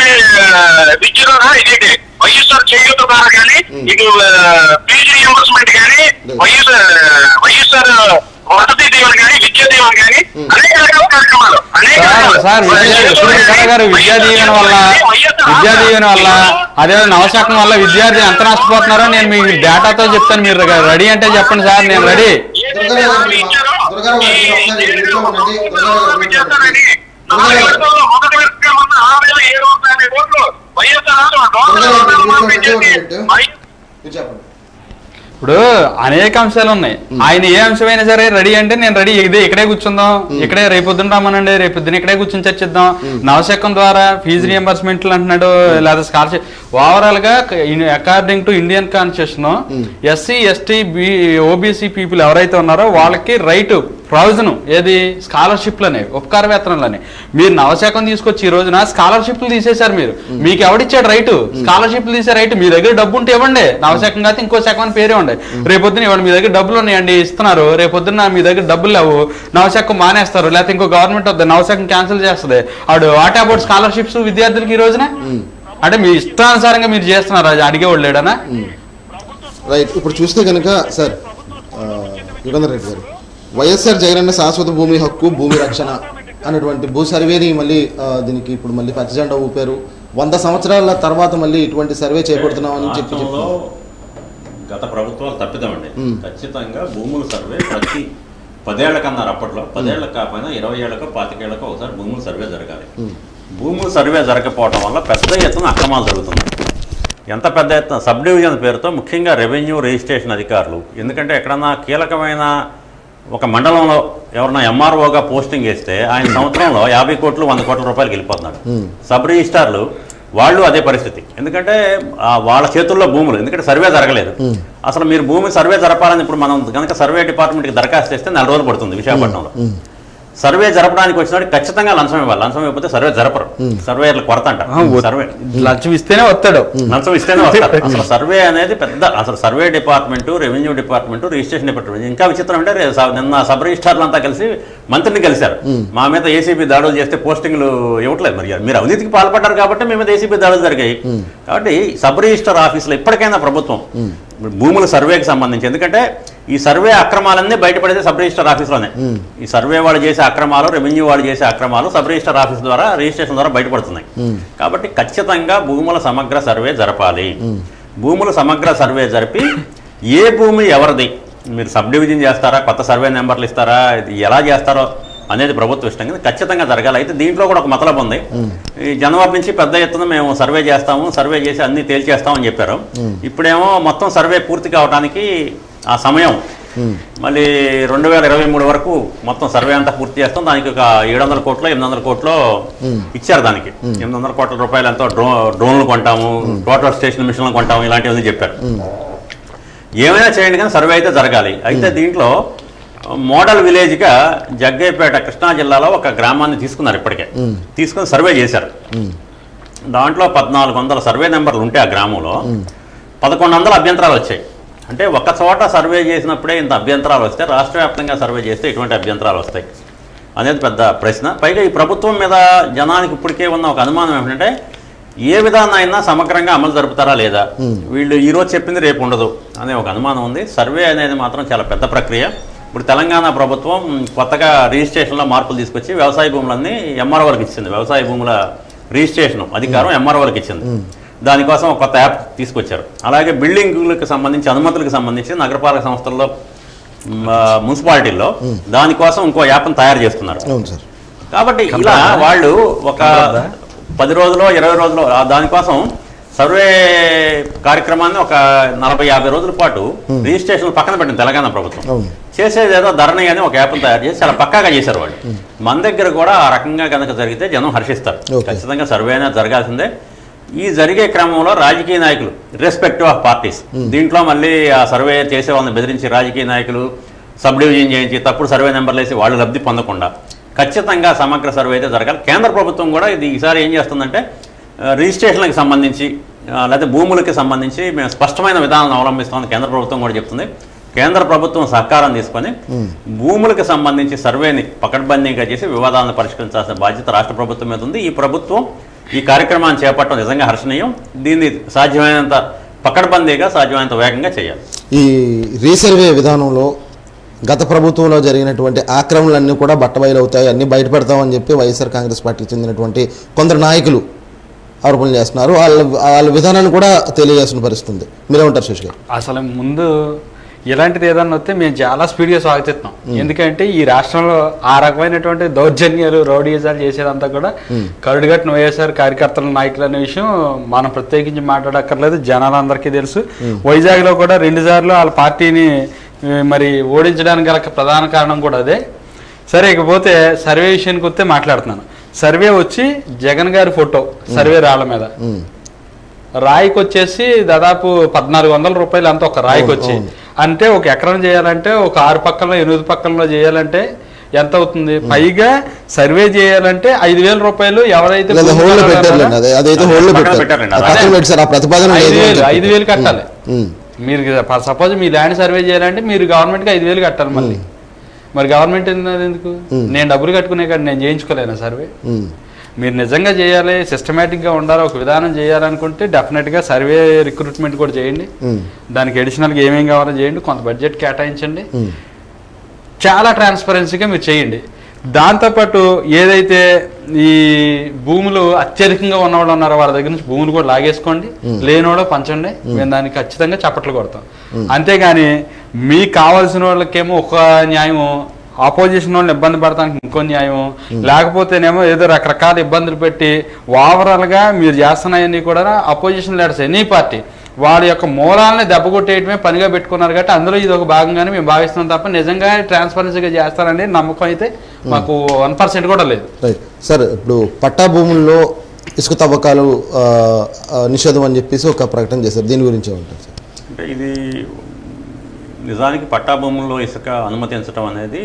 విద్య ద్వారా ఇది వైఎస్ఆర్ చేయూత ద్వారా కానీ ఇటు ఫీజు రియంబర్స్మెంట్ కానీ వైఎస్ఆర్ వసతి దీవెన కానీ విద్యా దీవెన కానీ అనేక రకాల కార్యక్రమాలు విద్యా దీవెన వల్ల అదే నవశాఖం వల్ల విద్యార్థి ఎంత నష్టపోతున్నారో నేను మీ డేటాతో చెప్తాను. మీరు రెడీ అంటే చెప్పండి సార్, నేను రెడీ. మొదటి విడతగా ఉన్న 6,750 కోట్లు వైఎస్ఆర్ ఇప్పుడు అనేక అంశాలు ఉన్నాయి. ఆయన ఏ అంశమైనా సరే రెడీ అంటే నేను రెడీ. ఇక్కడే కూర్చుందాం, ఇక్కడే రేపొద్దున రమ్మనండి, రేపొద్దున ఇక్కడే కూర్చొని చర్చిద్దాం. నవశకం ద్వారా ఫీజు రియంబర్స్మెంట్లు అంటున్నాడు, లేదా స్కాలర్షిప్. ఓవరాల్ గా according to Indian constitution SC ST OBC people ఎవరైతే ఉన్నారో వాళ్ళకి రైట్ ప్రొవిజన్ ఏది స్కాలర్షిప్లు అనేవి, ఉపకార వేతనాలని. మీరు నవశాఖం తీసుకొచ్చి ఈ రోజున స్కాలర్షిప్లు తీసేశారు. మీకు ఎవడిచ్చాడు రైటు? స్కాలర్షిప్లు తీసే రైట్ మీ దగ్గర డబ్బు ఉంటే ఇవ్వండి. నవశాఖం కాదు ఇంకో శాఖం అని పేరే ఉండే. రేపొద్దున ఇవ్వండి, మీ దగ్గర డబ్బులు ఉన్నాయండి ఇస్తున్నారు. రేపొద్దున మీ దగ్గర డబ్బులు లేవు, నవశాఖం మానేస్తారు, లేకపోతే ఇంకో గవర్నమెంట్ వద్ద నవశాఖం క్యాన్సిల్ చేస్తుంది. ఆడు వాట్ అబౌట్ స్కాలర్షిప్స్ విద్యార్థులకి ఈ రోజున? అంటే మీ ఇష్టానుసారంగా మీరు చేస్తున్నారు, అది అడిగేవాళ్ళు లేడనా? రైట్. ఇప్పుడు చూస్తే కనుక సార్ యుగంధర్ రెడ్డి గారు, వైఎస్ఆర్ జగనన్న శాశ్వత భూమి హక్కు భూమి రక్షణ అనేటువంటి భూ సర్వేని మళ్ళీ దీనికి ఇప్పుడు మళ్ళీ పచ్చజెండా ఊపారు. 100 సంవత్సరాల తర్వాత మళ్ళీ ఇటువంటి సర్వే చేపడుతున్నామని చెప్పి గత ప్రభుత్వాలు తప్పిదమండి. ఖచ్చితంగా భూముల సర్వే ప్రతి 10 ఏళ్ళకి అన్నారు. అప్పట్లో 10 ఏళ్ళకి కాకపోయినా 20 ఏళ్ళకో 25 ఏళ్ళకో ఒకసారి భూముల సర్వే జరగాలి. భూముల సర్వే జరగకపోవడం వల్ల పెద్ద ఎత్తున అక్రమాలు జరుగుతున్నాయి. ఎంత పెద్ద ఎత్తున సబ్ డివిజన్ పేరుతో ముఖ్యంగా రెవెన్యూ రిజిస్ట్రేషన్ అధికారులు, ఎందుకంటే ఎక్కడన్నా కీలకమైన ఒక మండలంలో ఎవరన్నా ఎంఆర్ఓగా పోస్టింగ్ వేస్తే ఆయన సంవత్సరంలో 50 కోట్లు 100 కోట్ల రూపాయలకి వెళ్ళిపోతున్నాడు. సబ్ రిజిస్టార్లు వాళ్ళు అదే పరిస్థితి. ఎందుకంటే వాళ్ళ చేతుల్లో భూములు, ఎందుకంటే సర్వే జరగలేదు. అసలు మీరు భూమి సర్వే జరపాలని ఇప్పుడు మనం కనుక సర్వే డిపార్ట్మెంట్కి దరఖాస్తు చేస్తే 4 రోజులు పడుతుంది విశాఖపట్నంలో. సర్వే జరపడానికి వచ్చినప్పుడు ఖచ్చితంగా లంచం ఇవ్వాలి. లంచం ఇవ్వకపోతే సర్వే జరపరు. సర్వేర్లు కొరత అంట. సర్వే లంచం ఇస్తేనే వస్తాడు, లంచం ఇస్తేనే వస్తాడు. అసలు సర్వే అనేది పెద్ద, అసలు survey department, revenue department, registration department. ఇంకా విచిత్రం అంటే నిన్న సబ్ రిజిస్టార్లు అంతా కలిసి మంత్రిని కలిశారు. మా మీద ఏసీబీ దాడులు చేస్తే పోస్టింగ్లు ఇవ్వట్లేదు. మరి మీరు అవినీతికి పాల్పడ్డారు కాబట్టి మీ మీద ఏసీబీ దాడులు జరిగాయి. కాబట్టి సబ్ రిజిస్టర్ ఆఫీసులో ఇప్పటికైనా ప్రభుత్వం భూముల సర్వేకి సంబంధించి, ఎందుకంటే ఈ సర్వే అక్రమాలన్నీ బయటపడేది సబ్ రిజిస్టర్ ఆఫీస్లోనే. ఈ సర్వే వాళ్ళు చేసే అక్రమాలు, రెవెన్యూ వాళ్ళు చేసే అక్రమాలు సబ్ రిజిస్టర్ ఆఫీస్ ద్వారా, రిజిస్ట్రేషన్ ద్వారా బయటపడుతున్నాయి. కాబట్టి ఖచ్చితంగా భూముల సమగ్ర సర్వే జరపాలి. భూముల సమగ్ర సర్వే జరిపి ఏ భూమి ఎవరిది, మీరు సబ్ డివిజన్ చేస్తారా, కొత్త సర్వే నెంబర్లు ఇస్తారా, ఎలా చేస్తారో అనేది ప్రభుత్వ ఇష్టం కదా, ఖచ్చితంగా జరగాలి. అయితే దీంట్లో కూడా ఒక మతలబు ఉంది. ఈ జనవరి నుంచి పెద్ద ఎత్తున మేము సర్వే చేస్తాము, సర్వే చేసి అన్ని తేల్చేస్తామని చెప్పారు. ఇప్పుడేమో మొత్తం సర్వే పూర్తి కావడానికి ఆ సమయం మళ్ళీ 2023 వరకు మొత్తం సర్వే అంతా పూర్తి చేస్తాం. దానికి ఒక 700 కోట్లు 800 కోట్లు ఇచ్చారు. దానికి 800 కోట్ల రూపాయలు ఎంతో డ్రోన్లు కొంటాము, టోటల్ స్టేషన్ మిషన్లు కొంటాము, ఇలాంటివన్నీ చెప్పారు. ఏమైనా చేయండి కానీ సర్వే అయితే జరగాలి. అయితే దీంట్లో మోడల్ విలేజ్గా జగ్గయ్యపేట కృష్ణా జిల్లాలో ఒక గ్రామాన్ని తీసుకున్నారు. ఇప్పటికే తీసుకుని సర్వే చేశారు. దాంట్లో 1400 సర్వే నెంబర్లు ఉంటే ఆ గ్రామంలో 1100 అభ్యంతరాలు వచ్చాయి. అంటే ఒక చోట సర్వే చేసినప్పుడే ఇంత అభ్యంతరాలు వస్తే రాష్ట్ర వ్యాప్తంగా సర్వే చేస్తే ఇటువంటి అభ్యంతరాలు వస్తాయి అనేది పెద్ద ప్రశ్న. పైగా ఈ ప్రభుత్వం మీద జనానికి ఇప్పటికే ఉన్న ఒక అనుమానం ఏమిటంటే ఏ విధానైనా సమగ్రంగా అమలు జరుపుతారా లేదా, వీళ్ళు ఈరోజు చెప్పింది రేపు ఉండదు అనే ఒక అనుమానం ఉంది. సర్వే అనేది మాత్రం చాలా పెద్ద ప్రక్రియ. ఇప్పుడు తెలంగాణ ప్రభుత్వం కొత్తగా రిజిస్ట్రేషన్లో మార్పులు తీసుకొచ్చి వ్యవసాయ భూములన్నీ ఎంఆర్ఓలకు ఇచ్చింది. వ్యవసాయ భూముల రిజిస్ట్రేషన్ అధికారం ఎంఆర్ఓలకు ఇచ్చింది. దానికోసం ఒక కొత్త యాప్ తీసుకొచ్చారు. అలాగే బిల్డింగులకు సంబంధించి అనుమతులకు సంబంధించి నగరపాలక సంస్థల్లో మున్సిపాలిటీల్లో దానికోసం ఇంకో యాప్ను తయారు చేస్తున్నారు. కాబట్టి ఇలా వాళ్ళు ఒక 10 రోజులో 20 రోజులో దానికోసం సర్వే కార్యక్రమాన్ని ఒక 40-50 రోజుల పాటు రిజిస్ట్రేషన్ పక్కన పెట్టింది తెలంగాణ ప్రభుత్వం. చేసేది ఏదో ధరణి అని ఒక యాప్ను తయారు చేసి చాలా పక్కాగా చేశారు వాళ్ళు. మన దగ్గర కూడా ఆ రకంగా కనుక జరిగితే జనం హర్షిస్తారు. ఖచ్చితంగా సర్వే అనేది జరగాల్సిందే. ఈ జరిగే క్రమంలో రాజకీయ నాయకులు రెస్పెక్టివ్ ఆఫ్ పార్టీస్ దీంట్లో మళ్ళీ ఆ సర్వే చేసే వాళ్ళని బెదిరించి రాజకీయ నాయకులు సబ్ డివిజన్ చేయించి తప్పుడు సర్వే నెంబర్లు వేసి వాళ్ళు లబ్ధి పొందకుండా ఖచ్చితంగా సమగ్ర సర్వే అయితే జరగాలి. కేంద్ర ప్రభుత్వం కూడా ఇది ఈసారి ఏం చేస్తుందంటే రిజిస్ట్రేషన్లకు సంబంధించి లేకపోతే భూములకి సంబంధించి మేము స్పష్టమైన విధానాలను అవలంబిస్తామని కేంద్ర ప్రభుత్వం కూడా చెప్తుంది. కేంద్ర ప్రభుత్వం సహకారం తీసుకొని భూములకు సంబంధించి సర్వేని పకడ్బందీగా చేసి వివాదాలను పరిష్కరించాల్సిన బాధ్యత రాష్ట్ర ప్రభుత్వం మీద ఉంది. ఈ ప్రభుత్వం ఈ కార్యక్రమాన్ని చేపట్టడం నిజంగా హర్షణీయం. దీన్ని సాధ్యమైనంత పకడ్బందీగా సాధ్యమైనంత వేగంగా చేయాలి. ఈ రీసర్వే విధానంలో గత ప్రభుత్వంలో జరిగినటువంటి ఆక్రమణలన్నీ కూడా బట్టబయలవుతాయి, అన్నీ బయటపెడతామని చెప్పి వైఎస్ఆర్ కాంగ్రెస్ పార్టీకి చెందినటువంటి కొందరు నాయకులు ఆరోపణలు చేస్తున్నారు. వాళ్ళ విధానాన్ని కూడా తెలియజేస్తున్న పరిస్థితుంది. మీరేమంటారు శేష్ గారు? అసలు ముందు ఇలాంటిది ఏదన్నా వస్తే మేము చాలా స్పీడ్గా స్వాగతిస్తున్నాం. ఎందుకంటే ఈ రాష్ట్రంలో ఆ రకమైనటువంటి దౌర్జన్యాలు రౌడీజాలు చేసేదంతా కూడా కరుడుగట్టిన వైఎస్ఆర్ కార్యకర్తల నాయకులు అనే విషయం మనం ప్రత్యేకించి మాట్లాడక్కర్లేదు, జనాలందరికీ తెలుసు. వైజాగ్లో కూడా 2 సార్లు వాళ్ళ పార్టీని మరి ఓడించడానికి గల ప్రధాన కారణం కూడా అదే. సరే, ఇకపోతే సర్వే విషయానికి వస్తే మాట్లాడుతున్నాను. సర్వే వచ్చి జగన్ గారి ఫోటో సర్వే రాళ్ల మీద రాయికి వచ్చేసి దాదాపు 1400 రూపాయలు అంతా ఒక రాయికి వచ్చి. అంటే ఒక ఎకరం చేయాలంటే ఒక 6 పక్కల్లో 8 పక్కల్లో చేయాలంటే ఎంత అవుతుంది? పైగా సర్వే చేయాలంటే 5000 రూపాయలు ఎవరైతే 5000 కట్టాలి. మీరు సపోజ్ మీ ల్యాండ్ సర్వే చేయాలంటే మీరు గవర్నమెంట్కి 5000 కట్టాలి. మళ్ళీ మరి గవర్నమెంట్ ఎందుకు? నేను డబ్బులు కట్టుకునే కాదు, నేను చేయించుకోలేను సర్వే. మీరు నిజంగా చేయాలి, సిస్టమేటిక్గా ఉండాలి, ఒక విధానం చేయాలనుకుంటే డెఫినెట్గా సర్వే రిక్రూట్మెంట్ కూడా చేయండి. దానికి అడిషనల్గా ఏమేమి కావాలో చేయండి, కొంత బడ్జెట్ కేటాయించండి, చాలా ట్రాన్స్పరెన్సీగా మీరు చేయండి. దాంతోపాటు ఏదైతే ఈ భూములు అత్యధికంగా ఉన్నవాళ్ళు ఉన్నారో వాళ్ళ దగ్గర నుంచి భూములు కూడా లాగేసుకోండి, లేనివాడో పంచండి. మేము దానికి ఖచ్చితంగా చప్పట్లు కొడతాం. అంతేగాని మీకు కావాల్సిన వాళ్ళకేమో ఒక న్యాయము, ఆపోజిషన్ వాళ్ళని ఇబ్బంది పడటానికి ఇంకో న్యాయం, లేకపోతేనేమో ఏదో రకరకాల ఇబ్బందులు పెట్టి ఓవరాల్గా మీరు చేస్తున్నాయని కూడా అపోజిషన్ లీడర్స్ ఎనీ పార్టీ వాళ్ళ యొక్క మూలాలని దెబ్బకొట్టేయటమే పనిగా పెట్టుకున్నారు. కాబట్టి అందులో ఇది ఒక భాగంగానే మేము భావిస్తున్నాం తప్ప నిజంగా ట్రాన్స్పరెన్సీగా చేస్తారనే నమ్మకం అయితే మాకు 1% కూడా లేదు. సార్, ఇప్పుడు పట్టా భూముల్లో ఇసుక తవ్వకాలు నిషేధం అని చెప్పేసి ఒక ప్రకటన చేశారు. దీని గురించి ఏమంటారు సార్? అంటే ఇది నిజానికి పట్టా భూముల్లో ఇసుక అనుమతించడం అనేది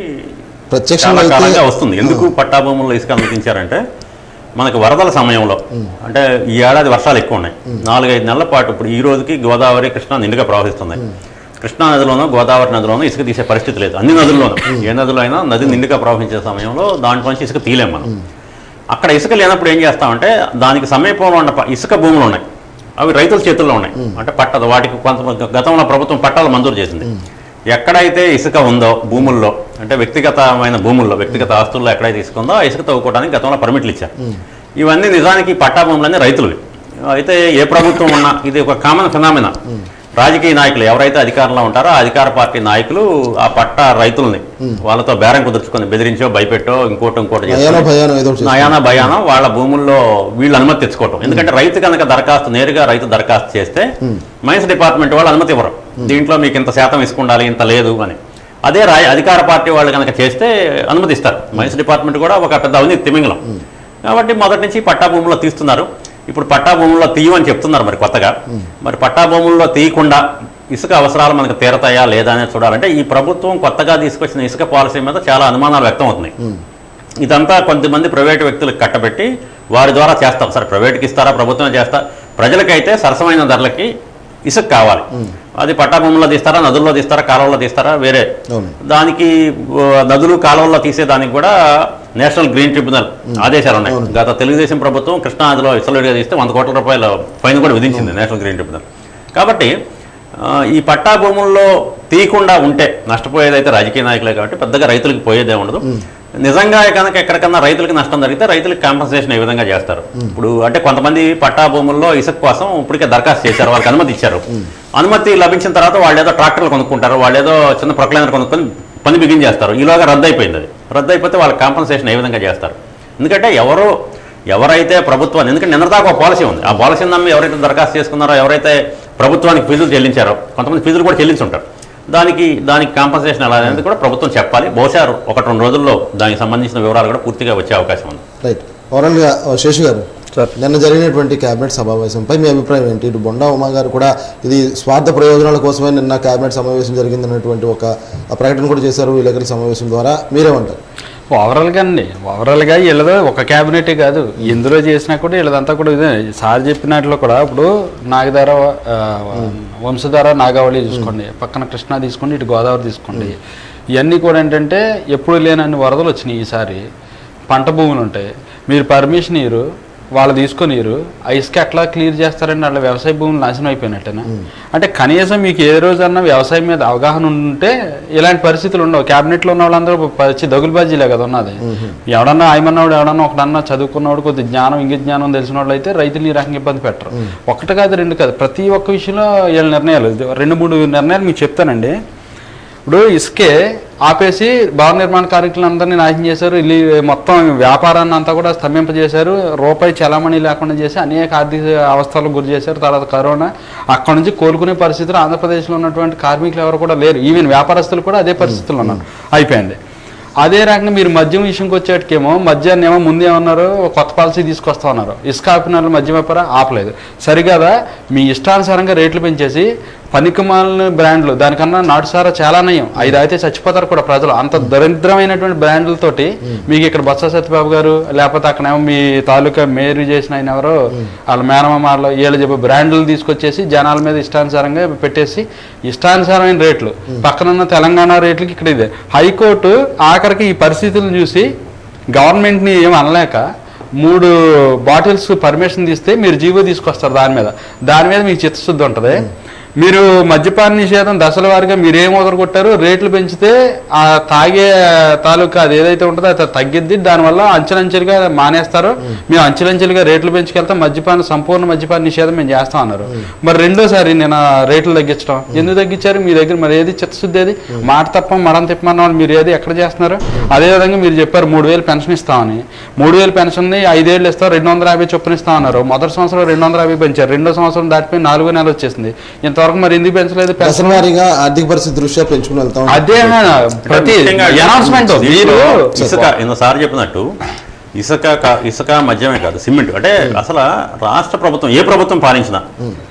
చాలా కాలంగా వస్తుంది. ఎందుకు పట్టా భూముల్లో ఇసుక అనుమతించారంటే మనకు వరదల సమయంలో, అంటే ఈ ఏడాది వర్షాలు ఎక్కువ ఉన్నాయి, 4-5 నెలల పాటు. ఇప్పుడు ఈ రోజుకి గోదావరి కృష్ణా నిండుగా ప్రవహిస్తున్నాయి. కృష్ణా నదిలోనూ గోదావరి నదిలోనూ ఇసుక తీసే పరిస్థితి లేదు. అన్ని నదుల్లోనూ, ఏ నదిలో అయినా నది నిండుగా ప్రవహించే సమయంలో దాంట్లోంచి ఇసుక తీయలేం మనం. అక్కడ ఇసుక లేనప్పుడు ఏం చేస్తామంటే దానికి సమీపంలో ఉన్న ఇసుక భూములు ఉన్నాయి, అవి రైతుల చేతుల్లో ఉన్నాయి. అంటే పట్టదు, వాటికి కొంత గతంలో ప్రభుత్వం పట్టాలు మంజూరు చేసింది. ఎక్కడైతే ఇసుక ఉందో భూముల్లో, అంటే వ్యక్తిగతమైన భూముల్లో, వ్యక్తిగత ఆస్తుల్లో ఎక్కడైతే ఇసుక ఉందో ఆ ఇసుక తవ్వుకోవడానికి గతంలో పర్మిట్లు ఇచ్చారు. ఇవన్నీ నిజానికి పట్టా భూములన్నీ రైతులు. అయితే ఏ ప్రభుత్వం ఉన్నా ఇది ఒక కామన్ ఫినామినా. రాజకీయ నాయకులు ఎవరైతే అధికారంలో ఉంటారో ఆ అధికార పార్టీ నాయకులు ఆ పట్టా రైతుల్ని వాళ్ళతో బేరం కుదుర్చుకొని బెదిరించో భయపెట్టో ఇంకోటి నయానా భయానో వాళ్ళ భూముల్లో వీళ్ళు అనుమతి తెచ్చుకోవటం. ఎందుకంటే రైతు కనుక దరఖాస్తు, నేరుగా రైతు దరఖాస్తు చేస్తే మైన్స్ డిపార్ట్మెంట్ వాళ్ళు అనుమతి ఇవ్వరు. దీంట్లో మీకు ఇంత శాతం ఇసుకుండాలి, ఇంత లేదు అని. అదే అధికార పార్టీ వాళ్ళు కనుక చేస్తే అనుమతిస్తారు. మైన్స్ డిపార్ట్మెంట్ కూడా ఒక పెద్ద అవినీతి తిమింగలం. కాబట్టి మొదటి నుంచి పట్టా భూముల్లో తీస్తున్నారు. ఇప్పుడు పట్టా భూముల్లో తీయమని చెప్తున్నారు మరి కొత్తగా. మరి పట్టా భూముల్లో తీయకుండా ఇసుక అవసరాలు మనకు తీరతాయా లేదా అనేది చూడాలంటే ఈ ప్రభుత్వం కొత్తగా తీసుకొచ్చిన ఇసుక పాలసీ మీద చాలా అనుమానాలు వ్యక్తం అవుతున్నాయి. ఇదంతా కొంతమంది ప్రైవేటు వ్యక్తులకు కట్టబెట్టి వారి ద్వారా చేస్తారు. సరే ప్రైవేట్కి ఇస్తారా, ప్రభుత్వమే చేస్తా, ప్రజలకైతే సరసమైన ధరలకి ఇసుక కావాలి. అది పట్టాభూముల్లో తీస్తారా, నదుల్లో తీస్తారా, కాలువల్లో తీస్తారా, వేరే దానికి నదులు కాలువల్లో తీసేదానికి కూడా నేషనల్ గ్రీన్ ట్రిబ్యునల్ ఆదేశాలు ఉన్నాయి. గత తెలుగుదేశం ప్రభుత్వం కృష్ణా నదిలో ఇసలుడిగా తీస్తే 100 కోట్ల రూపాయల ఫైన్ కూడా విధించింది నేషనల్ గ్రీన్ ట్రిబ్యునల్. కాబట్టి ఈ పట్టా భూముల్లో తీయకుండా ఉంటే నష్టపోయేదైతే రాజకీయ నాయకులే కాబట్టి పెద్దగా రైతులకు పోయేదే ఉండదు. నిజంగా కనుక ఎక్కడికన్నా రైతులకి నష్టం జరిగితే రైతులకు కాంపన్సేషన్ ఏ విధంగా చేస్తారు. ఇప్పుడు అంటే కొంతమంది పట్టా భూముల్లో ఇసుక కోసం ఇప్పటికే దరఖాస్తు చేశారు, వాళ్ళకి అనుమతి ఇచ్చారు. అనుమతి లభించిన తర్వాత వాళ్ళు ఏదో ట్రాక్టర్లు కొనుక్కుంటారు, వాళ్ళు ఏదో చిన్న ప్రొక్లైనర్ కొనుక్కొని పని బిగిన్ చేస్తారు. ఈలోగా రద్దు అయిపోయింది. అది రద్దు అయిపోతే వాళ్ళకి కాంపన్సేషన్ ఏ విధంగా చేస్తారు? ఎందుకంటే ఎవరైతే ప్రభుత్వాన్ని, ఎందుకంటే నిన్నదాకా ఒక పాలసీ ఉంది, ఆ పాలసీని నమ్మి ఎవరైతే దరఖాస్తు చేసుకున్నారో, ఎవరైతే ప్రభుత్వానికి ఫీజులు చెల్లించారో, కొంతమంది ఫీజులు కూడా చెల్లించుంటారు, దానికి కాంపన్సేషన్ ఎలా అనేది కూడా ప్రభుత్వం చెప్పాలి. బహుశా 1-2 రోజుల్లో దానికి సంబంధించిన వివరాలు కూడా పూర్తిగా వచ్చే అవకాశం ఉంది. రైట్. ఓవరాల్గా శేషు గారు, నిన్న జరిగినటువంటి కేబినెట్ సమావేశంపై మీ అభిప్రాయం ఏంటి? ఇటు బొండా ఉమా గారు కూడా ఇది స్వార్థ ప్రయోజనాల కోసమే నిన్న కేబినెట్ సమావేశం జరిగిందన్నటువంటి ఒక ప్రకటన కూడా చేశారు విలేకరుల సమావేశం ద్వారా. మీరేమంటారు? ఓవరాల్గా వీళ్ళదో ఒక క్యాబినెటే కాదు, ఎందులో చేసినా కూడా వీళ్ళదంతా కూడా ఇదే. సార్ చెప్పినట్లు కూడా ఇప్పుడు నాగధార, వంశధార, నాగావళి చూసుకోండి, పక్కన కృష్ణా తీసుకోండి, ఇటు గోదావరి తీసుకోండి, ఇవన్నీ కూడా ఏంటంటే ఎప్పుడు లేనన్ని వరదలు వచ్చినాయి. ఈసారి పంట భూములు ఉంటాయి, మీరు పర్మిషన్ ఇయ్యరు, వాళ్ళు తీసుకొనిరు, ఆ ఇసుక ఎట్లా క్లియర్ చేస్తారండి? వాళ్ళ వ్యవసాయ భూములు నాశనం అయిపోయినట్టేనా? అంటే కనీసం మీకు ఏ రోజన్నా వ్యవసాయం మీద అవగాహన ఉంటే ఇలాంటి పరిస్థితులు ఉండవు. క్యాబినెట్లో ఉన్న వాళ్ళందరూ దగులుబాజీలే కదా ఉన్నది. ఎవడన్నా ఆయమన్నవాడు, ఎవడన్నా ఒకడన్నా చదువుకున్నవాడు, కొద్ది జ్ఞానం, ఇంగిత జ్ఞానం తెలిసిన వాళ్ళు అయితే రైతులు ఈ రకంగా ఇబ్బంది పెట్టరు. ఒకటి కాదు, రెండు కాదు, ప్రతి ఒక్క విషయంలో వీళ్ళ నిర్ణయాలు 2-3 నిర్ణయాలు మీకు చెప్తానండి. ఇప్పుడు ఇసుకే ఆపేసి భవన నిర్మాణ కార్మికులందరినీ నాశనం చేశారు, మొత్తం వ్యాపారాన్ని అంతా కూడా స్తంభింపజేశారు, రూపాయి చలామణి లేకుండా చేసి అనేక ఆర్థిక అవస్థలకు గురి చేశారు. తర్వాత కరోనా, అక్కడ నుంచి కోలుకునే పరిస్థితులు ఆంధ్రప్రదేశ్లో ఉన్నటువంటి కార్మికులు ఎవరు కూడా లేరు. ఈవెన్ వ్యాపారస్తులు కూడా అదే పరిస్థితుల్లో ఉన్నారు. అయిపోయింది. అదే రకంగా మీరు మద్యం విషయంకి వచ్చేటికేమో మద్యాన్ని ఏమో ముందు ఏమన్నారు, కొత్త పాలసీ తీసుకొస్తా ఉన్నారు. ఇసుక ఆపిన మద్యం వ్యాపారం ఆపలేదు. సరిగా మీ ఇష్టానుసారంగా రేట్లు పెంచేసి పనికిమాలిన బ్రాండ్లు, దానికన్నా నాటుసారా చాలా నయం, 5 అయితే చచ్చిపోతారు కూడా ప్రజలు. అంత దరిద్రమైనటువంటి బ్రాండ్లతోటి మీకు ఇక్కడ బొత్స సత్యబాబు గారు, లేకపోతే అక్కడేమో మీ తాలూకా మేరు చేసిన ఆయన ఎవరో వాళ్ళ మేనమామలో వీళ్ళు చెప్పి బ్రాండ్లు తీసుకొచ్చేసి జనాల మీద ఇష్టానుసారంగా పెట్టేసి ఇష్టానుసారమైన రేట్లు, పక్కనున్న తెలంగాణ రేట్లకి ఇక్కడ ఇదే. హైకోర్టు ఆఖరికి ఈ పరిస్థితులను చూసి గవర్నమెంట్ని ఏం అనలేక 3 బాటిల్స్ పర్మిషన్ తీస్తే మీరు జీవో తీసుకొస్తారు. దాని మీద మీకు చిత్తశుద్ధి ఉంటుంది. మీరు మద్యపాన నిషేధం దశల వారిగా మీరేం కొట్టారు, రేట్లు పెంచితే ఆ తాగే తాలూకా అది ఏదైతే ఉంటుందో అది తగ్గిద్ది. దానివల్ల అంచెలంచెలుగా మానేస్తారు. మేము అంచెలంచెలుగా రేట్లు పెంచుకెళ్తాం, సంపూర్ణ మద్యపాన నిషేధం మేము చేస్తాం అన్నారు. మరి రెండోసారి నేను రేట్లు తగ్గించడం ఎందుకు తగ్గించారు? మీ దగ్గర మరి ఏది చిత్తశుద్ధి? ఏది మాట తప్ప మడం తిప్పమన్న వాళ్ళు మీరు ఏది ఎక్కడ చేస్తున్నారు? అదేవిధంగా మీరు చెప్పారు 3000 పెన్షన్ ఇస్తామని. 3000 పెన్షన్ని 5 ఏళ్ళు ఇస్తాం, 250 చొప్పున ఇస్తామన్నారు. మొదటి సంవత్సరం 250 పెంచారు, రెండో సంవత్సరం దాటిపోయి 4వ నెల వచ్చేసింది. ఇంతవరకు మరి ఎందుకు పెంచలేదు? ఆర్థిక పరిస్థితి దృష్ట్యా పెంచుకుని వెళ్తాం. అదే ప్రతి అనౌన్స్మెంట్ సార్ చెప్పినట్టు ఇసుక మద్యమే కాదు, సిమెంట్ అంటే అసలు రాష్ట్ర ప్రభుత్వం ఏ ప్రభుత్వం పాలించినా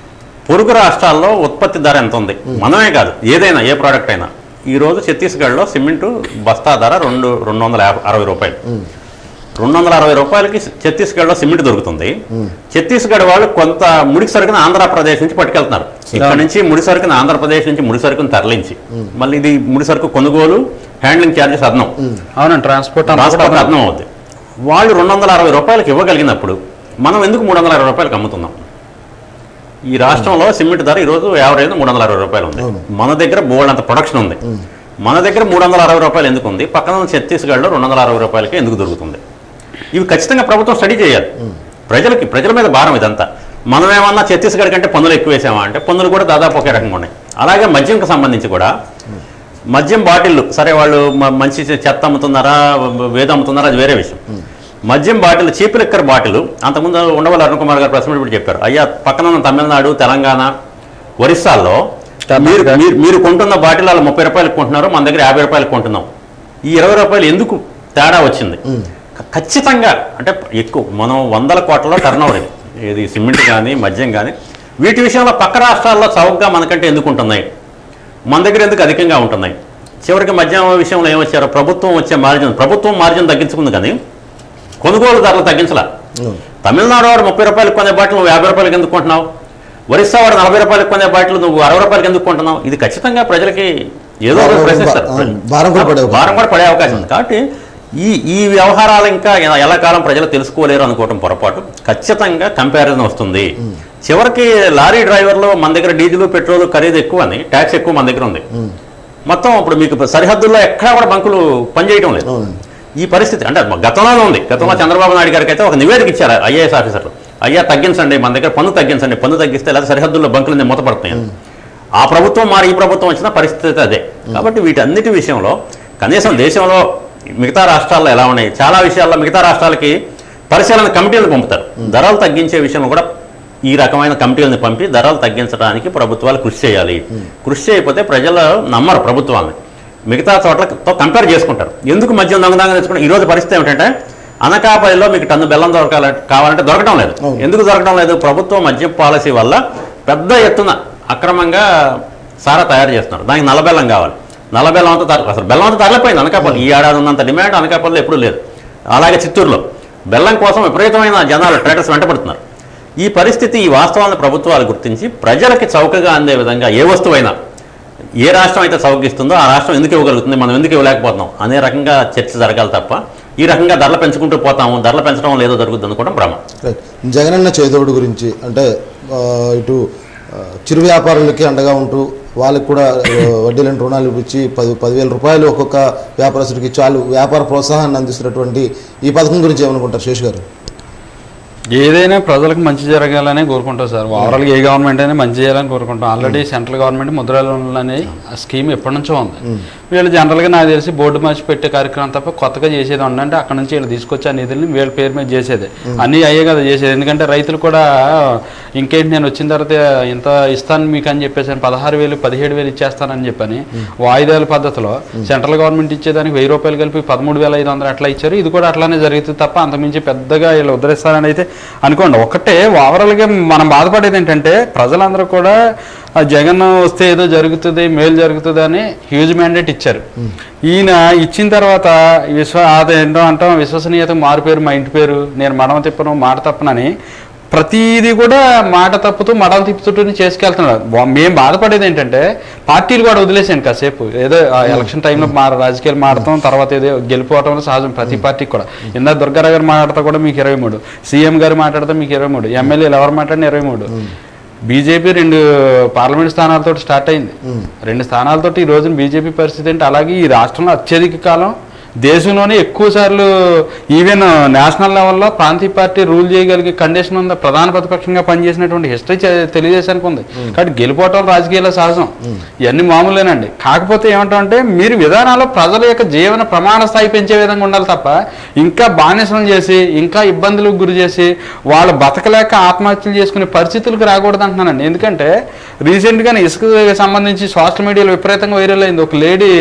పొరుగు రాష్ట్రాల్లో ఉత్పత్తి ధర ఎంత ఉంది? మనమే కాదు, ఏదైనా ఏ ప్రోడక్ట్ అయినా. ఈ రోజు ఛత్తీస్గఢ్లో సిమెంట్ బస్తా ధర 260 రూపాయలు. 260 రూపాయలకి ఛత్తీస్గఢ్లో సిమెంట్ దొరుకుతుంది. ఛత్తీస్గఢ్ వాళ్ళు కొంత ముడి సరుకుని ఆంధ్రప్రదేశ్ నుంచి పట్టుకెళ్తున్నారు. ఇక్కడ నుంచి ముడి సరుకుని ఆంధ్రప్రదేశ్ నుంచి ముడి సరుకుని తరలించి మళ్ళీ ఇది ముడి సరుకు కొనుగోలు, హ్యాండ్లింగ్ ఛార్జెస్ అదనం. అవునండి, ట్రాన్స్పోర్ట్ అదనం అవుతుంది. వాళ్ళు 260 రూపాయలకి ఇవ్వగలిగినప్పుడు మనం ఎందుకు 360 రూపాయలకి అమ్ముతున్నాం? ఈ రాష్ట్రంలో సిమెంట్ ధర ఈరోజు 360 రూపాయలు ఉంది. మన దగ్గర బోల్డ్ అంత ప్రొడక్షన్ ఉంది. మన దగ్గర 360 రూపాయలు ఎందుకు ఉంది? పక్కన ఛత్తీస్గఢ్లో 260 రూపాయలకి ఎందుకు దొరుకుతుంది? ఇవి ఖచ్చితంగా ప్రభుత్వం స్టడీ చేయాలి. ప్రజల మీద భారం ఇదంతా. మనం ఏమన్నా ఛత్తీస్గఢ్ కంటే పన్నులు ఎక్కువ వేసామా అంటే పన్నులు కూడా దాదాపు ఒకే రకంగా ఉన్నాయి. అలాగే మద్యంకి సంబంధించి కూడా మద్యం బాటిళ్ళు, సరే వాళ్ళు మంచి చెత్త అమ్ముతున్నారా, వేద అమ్ముతున్నారా, అది వేరే విషయం. మద్యం బాటిల్, చీప్ లిక్కర్ బాటిల్ అంతకుముందు ఉండవల్లి అరుణ్ కుమార్ గారు ప్రెస్ మీట్ కూడా చెప్పారు. అయ్యా పక్కన ఉన్న తమిళనాడు, తెలంగాణ, ఒరిస్సాల్లో మీరు కొంటున్న బాటిల్ వాళ్ళు 30 రూపాయలకు కొంటున్నారు, మన దగ్గర 50 రూపాయలకు కొంటున్నాం. ఈ 20 రూపాయలు ఎందుకు తేడా వచ్చింది? ఖచ్చితంగా అంటే ఎక్కువ మనం 100 కోట్లలో టర్న్ ఓవర్ ఇది సిమెంట్ కానీ మద్యం కానీ వీటి విషయంలో పక్క రాష్ట్రాల్లో చౌకగా మనకంటే ఎందుకు ఉంటున్నాయి, మన దగ్గర ఎందుకు అధికంగా ఉంటున్నాయి? చివరికి మధ్యాహ్నం విషయంలో ఏమొచ్చారో ప్రభుత్వం మార్జిన్ తగ్గించుకుంది, కానీ కొనుగోలు ధరలు తగ్గించలా. తమిళనాడు వాడు 30 రూపాయలకు కొనే బాటిల్ నువ్వు 50 రూపాయలకి ఎందుకు కొంటున్నావు? ఒరిస్సా వాడు 40 రూపాయలకు కొనే బాటిల్ నువ్వు 60 రూపాయలకి ఎందుకు కొంటున్నావు? ఇది ఖచ్చితంగా ప్రజలకి ఏదో ప్రశ్నిస్తారు, భారం కూడా పడే అవకాశం ఉంది. కాబట్టి ఈ వ్యవహారాలు ఇంకా ఎలా కాలం ప్రజలు తెలుసుకోలేరు అనుకోవడం పొరపాటు. ఖచ్చితంగా కంపారిజన్ వస్తుంది. చివరికి లారీ డ్రైవర్లు మన దగ్గర డీజిల్ పెట్రోల్ ఖరీదు ఎక్కువ అని, ట్యాక్స్ ఎక్కువ మన దగ్గర ఉంది. మొత్తం ఇప్పుడు మీకు సరిహద్దుల్లో ఎక్కడా కూడా బంకులు పనిచేయడం లేదు. ఈ పరిస్థితి అంటే గతంలోనే ఉంది. గతంలో చంద్రబాబు నాయుడు గారికి అయితే ఒక నివేదిక ఇచ్చారు ఐఏఎస్ ఆఫీసర్లు, అయ్యా తగ్గించండి, మన దగ్గర పన్ను తగ్గించండి, పన్ను తగ్గిస్తే లేదా సరిహద్దుల్లో బంకులు మూతపడుతున్నాయి. ఆ ప్రభుత్వం మారి ఈ ప్రభుత్వం వచ్చిన పరిస్థితి అదే. కాబట్టి వీటన్నిటి విషయంలో కనీసం దేశంలో మిగతా రాష్ట్రాల్లో ఎలా ఉన్నాయి, చాలా విషయాల్లో మిగతా రాష్ట్రాలకి పరిశీలన కమిటీలను పంపుతారు. ధరలు తగ్గించే విషయంలో కూడా ఈ రకమైన కమిటీలను పంపి ధరలు తగ్గించడానికి ప్రభుత్వాలు కృషి చేయాలి. కృషి చేయకపోతే ప్రజలు నమ్మరు ప్రభుత్వాన్ని, మిగతా చోట్లతో కంపేర్ చేసుకుంటారు. ఎందుకు మద్యం దొంగదాగా తెచ్చుకుంటారు? ఈరోజు పరిస్థితి ఏమిటంటే అనకాపల్లిలో మీకు టన్ను బెల్లం కావాలంటే దొరకడం లేదు. ఎందుకు దొరకడం లేదు? ప్రభుత్వం మద్యం పాలసీ వల్ల పెద్ద ఎత్తున అక్రమంగా సారా తయారు చేస్తున్నారు. దానికి నల్ల బెల్లం కావాలి. నల్ల బెల్లం అంతా అసలు బెల్లం అంతా తరలిపోయింది అనకాపల్లి. ఈ ఏడాది ఉన్నంత డిమాండ్ అనకాపల్లిలో ఎప్పుడూ లేదు. అలాగే చిత్తూరులో బెల్లం కోసం విపరీతమైన జనాలు ట్రేడర్స్ వెంటబడుతున్నారు. ఈ పరిస్థితి, ఈ వాస్తవాలను ప్రభుత్వాలు గుర్తించి ప్రజలకి చౌకగా అందే విధంగా ఏ వస్తువైనా, ఏ రాష్ట్రం అయితే చౌకిస్తుందో ఆ రాష్ట్రం ఎందుకు ఇవ్వగలుగుతుంది, మనం ఎందుకు ఇవ్వలేకపోతున్నాం అనే రకంగా చర్చ జరగాలి తప్ప ఈ రకంగా ధరలు పెంచుకుంటూ పోతాము, ధరలు పెంచడం లేదో జరుగుతుంది అనుకోవడం భ్రమ. జగనన్న చేదోడు గురించి అంటే ఇటు చిరు వ్యాపారులకి అండగా ఉంటూ వాళ్ళకి కూడా వడ్డీ లేని రుణాలు ఇప్పించి 10,000 రూపాయలు ఒక్కొక్క వ్యాపారస్తుడికి చాలు వ్యాపార ప్రోత్సాహాన్ని అందిస్తున్నటువంటి ఈ పథకం గురించి ఏమనుకుంటారు శేష్ గారు? ఏదైనా ప్రజలకు మంచి జరగాలని కోరుకుంటాం సార్. ఓవరాల్గా ఏ గవర్నమెంట్ అయినా మంచి చేయాలని కోరుకుంటాం. ఆల్రెడీ సెంట్రల్ గవర్నమెంట్ ముద్రా లోన్లు అనే ఆ స్కీమ్ ఎప్పటి నుంచో ఉంది. వీళ్ళు జనరల్గా నాకు తెలిసి బోర్డు మార్చి పెట్టే కార్యక్రమం తప్ప కొత్తగా చేసేది ఉండంటే అక్కడ నుంచి వీళ్ళు తీసుకొచ్చి ఆ నిధుల్ని వీళ్ళ పేరు మీద చేసేది. అన్నీ అయ్యే కదా చేసేది. ఎందుకంటే రైతులు కూడా ఇంకేంటి నేను వచ్చిన తర్వాత ఇంత ఇస్తాను మీకు అని చెప్పేసి 16,000 17,000 ఇచ్చేస్తానని చెప్పని వాయిదాల పద్ధతిలో సెంట్రల్ గవర్నమెంట్ ఇచ్చేదానికి 1,000 రూపాయలు కలిపి 13,500 అట్లా ఇచ్చారు. ఇది కూడా అట్లానే జరుగుతుంది తప్ప అంతమించి పెద్దగా వీళ్ళు ఉద్ధరిస్తారని అయితే అనుకోండి. ఒకటే ఓవరాల్గా మనం బాధపడేది ఏంటంటే ప్రజలందరూ కూడా జగన్ వస్తే ఏదో జరుగుతుంది, మేలు జరుగుతుంది అని హ్యూజ్ మ్యాండేట్ ఇచ్చారు. ఈయన ఇచ్చిన తర్వాత అదేంటో అంటాం విశ్వసనీయత మారుపేరు మా ఇంటి పేరు, నేను మడమ తిప్పను మాట తప్పనని ప్రతిదీ కూడా మాట తప్పుతూ మడలు తిప్పుతుంటూ చేసుకెళ్తున్నాడు. మేము బాధపడేది ఏంటంటే పార్టీలు కూడా వదిలేసాను కాసేపు. ఏదో ఎలక్షన్ టైంలో రాజకీయాలు మాడతాం, తర్వాత ఏదో గెలిపోవటం సహజం ప్రతి పార్టీకి కూడా. ఇందా దుర్గారావు గారు మాట్లాడతా కూడా మీకు 23, సీఎం గారు మాట్లాడితే మీకు 23, ఎమ్మెల్యేలు ఎవరు మాట్లాడినా 23. బీజేపీ 2 పార్లమెంట్ స్థానాలతో స్టార్ట్ అయింది. 2 స్థానాలతో ఈ రోజున బీజేపీ పరిస్థితి ఏంటి? అలాగే ఈ రాష్ట్రంలో అత్యధిక కాలం దేశంలోనే ఎక్కువ సార్లు ఈవెన్ నేషనల్ లెవెల్లో ప్రాంతీయ పార్టీ రూల్ చేయగలిగే కండిషన్ ఉంది. ప్రధాన ప్రతిపక్షంగా పనిచేసినటువంటి హిస్టరీ తెలుగుదేశానికి ఉంది. కాబట్టి గెలిపోవటం రాజకీయాల్లో సహజం, ఇవన్నీ మామూలేనండి. కాకపోతే ఏమంటామంటే మీరు విధానాలు ప్రజల యొక్క జీవన ప్రమాణ స్థాయి పెంచే విధంగా ఉండాలి తప్ప ఇంకా బానిసలు చేసి ఇంకా ఇబ్బందులకు గురి చేసి వాళ్ళు బతకలేక ఆత్మహత్యలు చేసుకునే పరిస్థితులకు రాకూడదు అంటున్నానండి. ఎందుకంటే రీసెంట్గానే ఇసుక సంబంధించి సోషల్ మీడియాలో విపరీతంగా వైరల్ అయింది. ఒక లేడీ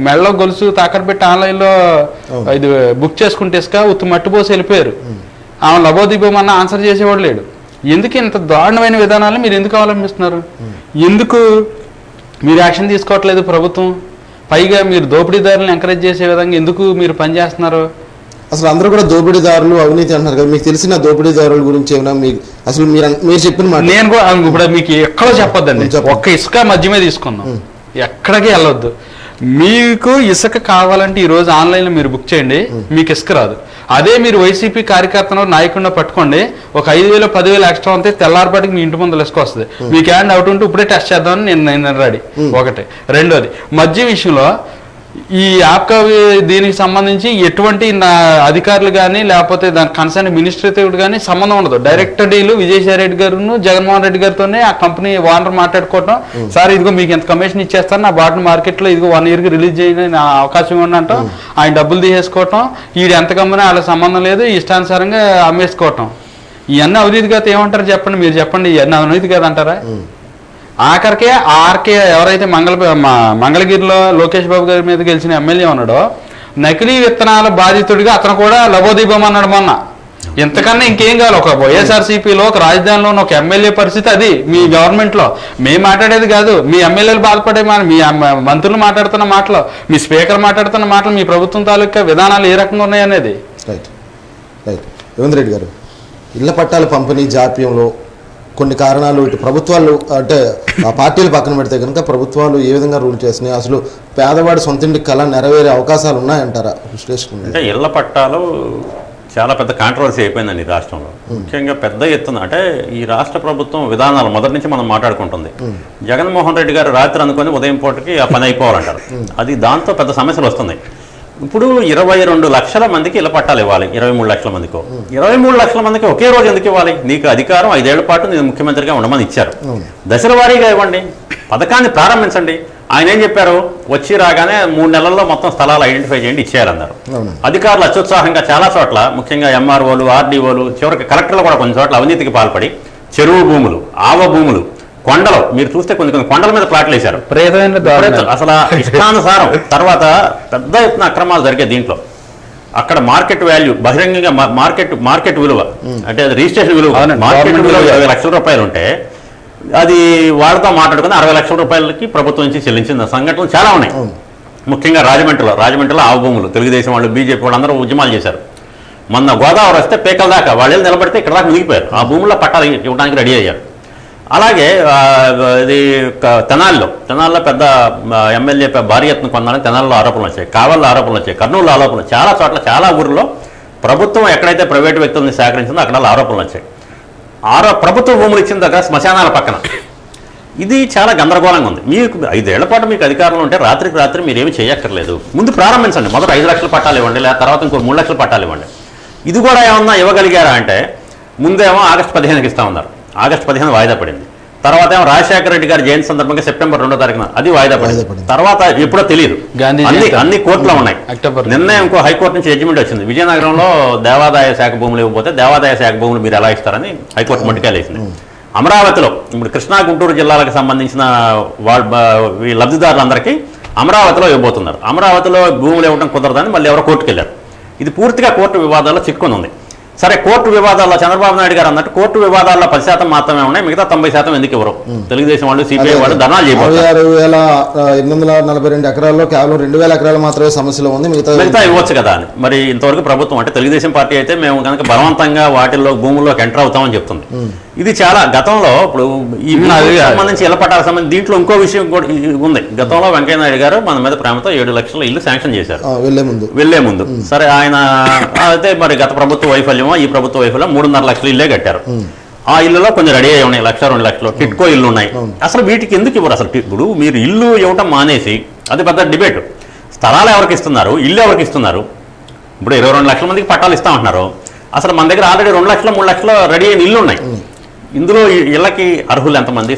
మెడలో గొలుసు తాకట్టు పెట్టి ఆన్లైన్లో ఇది బుక్ చేసుకుంటే ఇసుక ఉత్తు మట్టిపోసి వెళ్ళిపోయారు. ఆమె లబోదీపమన్నా ఆన్సర్ చేసేవాడు లేడు. ఎందుకు ఇంత దారుణమైన విధానాలు మీరు ఎందుకు అవలంబిస్తున్నారు? ఎందుకు మీరు యాక్షన్ తీసుకోవట్లేదు ప్రభుత్వం? పైగా మీరు దోపిడీదారులను ఎంకరేజ్ చేసే విధంగా ఎందుకు మీరు పనిచేస్తున్నారు? అసలు అందరూ కూడా దోపిడీదారులు అవినీతి అంటున్నారు కదా, మీకు తెలిసిన దోపిడీదారుల గురించి ఏమైనా మీకు అసలు మీరు చెప్పిన మాట? నేను కూడా ఇప్పుడు మీకు ఎక్కడో చెప్పొద్దండి. ఒక్క ఇసుక మధ్యమే తీసుకుందాం, ఎక్కడికి వెళ్ళొద్దు. మీకు ఇసుక కావాలంటే ఈ రోజు ఆన్లైన్లో మీరు బుక్ చేయండి, మీకు ఇసుక రాదు. అదే మీరు వైసీపీ కార్యకర్తను నాయకుడిని పట్టుకోండి, ఒక 5,000 10,000 ఎక్స్ట్రా ఉంటే తెల్లారిపాటికి మీ ఇంటి ముందు ఇసుక వస్తుంది. మీకు హ్యాండ్ అవుట్ ఉంటే ఇప్పుడే టెస్ట్ చేద్దామని నేను రెడీ. ఒకటి. రెండోది మద్య విషయంలో ఈ యాప్ దీనికి సంబంధించి ఎటువంటి అధికారులు కానీ లేకపోతే దాని కన్సర్న్ మినిస్ట్రేటివ్ కానీ సంబంధం ఉండదు. డైరెక్ట్ డీల్ విజయసాయి రెడ్డి గారును జగన్మోహన్ రెడ్డి గారితోనే ఆ కంపెనీ ఓనర్ మాట్లాడుకోవటం, సార్ ఇదిగో మీకు ఎంత కమిషన్ ఇచ్చేస్తాను, నా బాటిల్ మార్కెట్లో ఇదిగో 1 yearకి రిలీజ్ చేయని అవకాశం ఉండంటాం, ఆయన డబ్బులు తీసేసుకోవటం, వీడు ఎంత కమ్మినా వాళ్ళకి సంబంధం లేదు, ఇష్టానుసారంగా అమ్మేసుకోవటం. ఇవన్నీ అవినీతి కాదు ఏమంటారు చెప్పండి, మీరు చెప్పండి. ఇవన్నీ అవినీతి కాదంటారా? ఆఖరికే ఆర్కే ఎవరైతే మంగళగిరిలో లోకేష్ బాబు గారి మీద గెలిచిన ఎమ్మెల్యే ఉన్నాడో నకిలీ విత్తనాల బాధితుడిగా అతను కూడా లబోదీపం అన్నాడు మొన్న. ఎంతకన్నా ఇంకేం కావాలి? ఒక వైఎస్ఆర్సీపీలో ఒక రాజధానిలో ఒక ఎమ్మెల్యే పరిస్థితి అది. మీ గవర్నమెంట్ లో మేము మాట్లాడేది కాదు, మీ ఎమ్మెల్యేలు బాధపడే మీ మంత్రులు మాట్లాడుతున్న మాటలు, మీ స్పీకర్ మాట్లాడుతున్న మాటలు, మీ ప్రభుత్వం తాలూకా విధానాలు ఏ రకంగా ఉన్నాయనేది. రైట్ రైట్ రేవంత్ రెడ్డి గారు, ఇళ్ల పట్టాల పంపిణీ జాప్యంలో కొన్ని కారణాలు, ఇటు ప్రభుత్వాలు అంటే ఆ పార్టీలు పక్కన పెడితే కనుక ప్రభుత్వాలు ఏ విధంగా రూల్ చేస్తున్నాయి, అసలు పేదవాడి సొంతింటి కళ నెరవేరే అవకాశాలు ఉన్నాయంటారా? విశ్లేషణ అంటే ఇళ్ల పట్టాలు చాలా పెద్ద కాంట్రవర్సీ అయిపోయిందండి ఈ రాష్ట్రంలో. ముఖ్యంగా పెద్ద ఎత్తున అంటే ఈ రాష్ట్ర ప్రభుత్వం విధానాలు మొదటి నుంచి మనం మాట్లాడుకుంటుంది. జగన్మోహన్ రెడ్డి గారు రాత్రి అనుకొని ఉదయం పూటకి ఆ పని అయిపోవాలంటారు. అది దాంతో పెద్ద సమస్యలు వస్తున్నాయి. ఇప్పుడు 22 లక్షల మందికి ఇళ్ల పట్టాలు ఇవ్వాలి, 23 లక్షల మందికో. 23 లక్షల మందికి ఒకే రోజు ఎందుకు ఇవ్వాలి? నీకు అధికారం 5 ఏళ్ల పాటు నేను ముఖ్యమంత్రిగా ఉండమని ఇచ్చారు, దశల వారీగా ఇవ్వండి, పథకాన్ని ప్రారంభించండి. ఆయన ఏం చెప్పారు? వచ్చి రాగానే 3 నెలల్లో మొత్తం స్థలాలు ఐడెంటిఫై చేయండి, ఇచ్చేయాలన్నారు. అధికారులు అత్యుత్సాహంగా చాలా చోట్ల, ముఖ్యంగా ఎంఆర్ఓలు, ఆర్డీఓలు, చివరికి కలెక్టర్లు కూడా కొన్ని చోట్ల అవినీతికి పాల్పడి చెరువు భూములు, ఆవ భూములు, కొండలు, మీరు చూస్తే కొన్ని కొండల మీద ప్లాట్లు వేశారు అసలు ఇష్టానుసారం. తర్వాత పెద్ద ఎత్తున అక్రమాలు జరిగే దీంట్లో. అక్కడ మార్కెట్ వాల్యూ బహిరంగంగా మార్కెట్ విలువ అంటే రిజిస్ట్రేషన్ విలువ, మార్కెట్ విలువ 20 లక్షల రూపాయలు ఉంటే అది వాళ్ళతో మాట్లాడుకుని 60 లక్షల రూపాయలకి ప్రభుత్వం నుంచి చెల్లించిన సంఘటనలు చాలా ఉన్నాయి. ముఖ్యంగా రాజమండ్రిలో ఆవు భూములు తెలుగుదేశం వాళ్ళు, బీజేపీ వాళ్ళు అందరూ ఉద్యమాలు చేశారు. మొన్న గోదావరి వస్తే పేకల దాకా వాళ్ళు నిలబడితే ఇక్కడ దాకా మునిగిపోయారు. ఆ భూముల్లో పట్టాలు ఇవ్వడానికి రెడీ అయ్యారు. అలాగే ఇది తెనాల్లో పెద్ద ఎమ్మెల్యే భారీ ఎత్తున కొన్నారని తెనాల్లో ఆరోపణలు వచ్చాయి, కావల్లో ఆరోపణలు వచ్చాయి, కర్నూలు ఆరోపణలు, చాలా చోట్ల చాలా ఊర్లో ప్రభుత్వం ఎక్కడైతే ప్రైవేటు వ్యక్తుల్ని సేకరించిందో అక్కడ ఆరోపణలు వచ్చాయి. ప్రభుత్వ భూములు ఇచ్చిన దగ్గర శ్మశానాల పక్కన. ఇది చాలా గందరగోళంగా ఉంది. మీకు 5 ఏళ్ల పాటు మీకు అధికారంలో ఉంటే రాత్రికి రాత్రి మీరేమి చేయక్కర్లేదు, ముందు ప్రారంభించండి. మొదట 5 లక్షల పట్టాలు ఇవ్వండి, లేదా తర్వాత ఇంకో 3 లక్షల పట్టాలు ఇవ్వండి. ఇది కూడా ఏమన్నా ఇవ్వగలిగారా అంటే ముందేమో ఆగస్టు 15కి ఇస్తా ఉన్నారు, ఆగస్టు 15 వాయిదా పడింది. తర్వాత ఏమో రాజశేఖర రెడ్డి గారి జయంతి సందర్భంగా సెప్టెంబర్ 2వ తారీఖున అది వాయిదా పడింది. తర్వాత ఎప్పుడో తెలియదు, అన్ని కోర్టులో ఉన్నాయి. నిన్న ఇంకో హైకోర్టు నుంచి జడ్జిమెంట్ వచ్చింది, విజయనగరంలో దేవాదాయ శాఖ భూములు ఇవ్వకపోతే దేవాదాయ శాఖ భూములు మీరు ఎలా ఇస్తారని హైకోర్టు మొట్టికాయలు వేసింది. అమరావతిలో ఇప్పుడు కృష్ణా గుంటూరు జిల్లాలకు సంబంధించిన లబ్ధిదారులందరికీ అమరావతిలో ఇవ్వబోతున్నారు. అమరావతిలో భూములు ఇవ్వడం కుదరదని మళ్ళీ ఎవరో కోర్టుకు వెళ్ళారు. ఇది పూర్తిగా కోర్టు వివాదాల్లో చిక్కుని ఉంది. సరే, కోర్టు వివాదాల్లో చంద్రబాబు నాయుడు గారు అన్నట్టు కోర్టు వివాదాల్లో 10% మాత్రమే ఉన్నాయి, మిగతా 90% ఎందుకు ఇవ్వరు? తెలుగుదేశం వాళ్ళు, సిపిఐ వాళ్ళు ధర్నాలు చేయబోతున్నారు. 6,842 ఎకరాల్లో కేవలం 2,000 ఎకరాలు మాత్రమే సమస్యలో ఉంది, మిగతా ఇవ్వచ్చు కదా అని. మరి ఇంతవరకు ప్రభుత్వం అంటే తెలుగుదేశం పార్టీ అయితే మేము కనుక బలవంతంగా వాటిల్లో భూముల్లోకి ఎంటర్ అవుతామని చెప్తుంది. ఇది చాలా గతంలో ఇప్పుడు ఈ సంబంధించి ఇళ్ల పట్టాలకు సంబంధించి దీంట్లో ఇంకో విషయం కూడా ఉంది. గతంలో వెంకయ్య నాయుడు గారు మన మీద ప్రేమతో 7 లక్షల ఇల్లు శాంక్షన్ చేశారు వెళ్లే ముందు. సరే, ఆయన అయితే మరి గత ప్రభుత్వ వైఫల్యమో ఈ ప్రభుత్వ వైఫల్యం 3.5 లక్షల ఇల్లే కట్టారు. ఆ ఇల్లులో కొంచెం రెడీ అయి ఉన్నాయి, 1-2 లక్షలు టిట్కో ఇల్లు ఉన్నాయి. అసలు వీటికి ఎందుకు ఇవ్వరు? అసలు ఇప్పుడు మీరు ఇల్లు ఇవ్వటం మానేసి, అది పెద్ద డిబేట్, స్థలాలు ఎవరికి ఇస్తున్నారు, ఇల్లు ఎవరికి ఇస్తున్నారు? ఇప్పుడు 22 లక్షల మందికి పట్టాలు ఇస్తామంటున్నారు. అసలు మన దగ్గర ఆల్రెడీ 2 లక్షలు 3 లక్షలు రెడీ అయిన ఇల్లు ఉన్నాయి. ఇందులో ఇళ్లకి అర్హులు ఎంతమంది?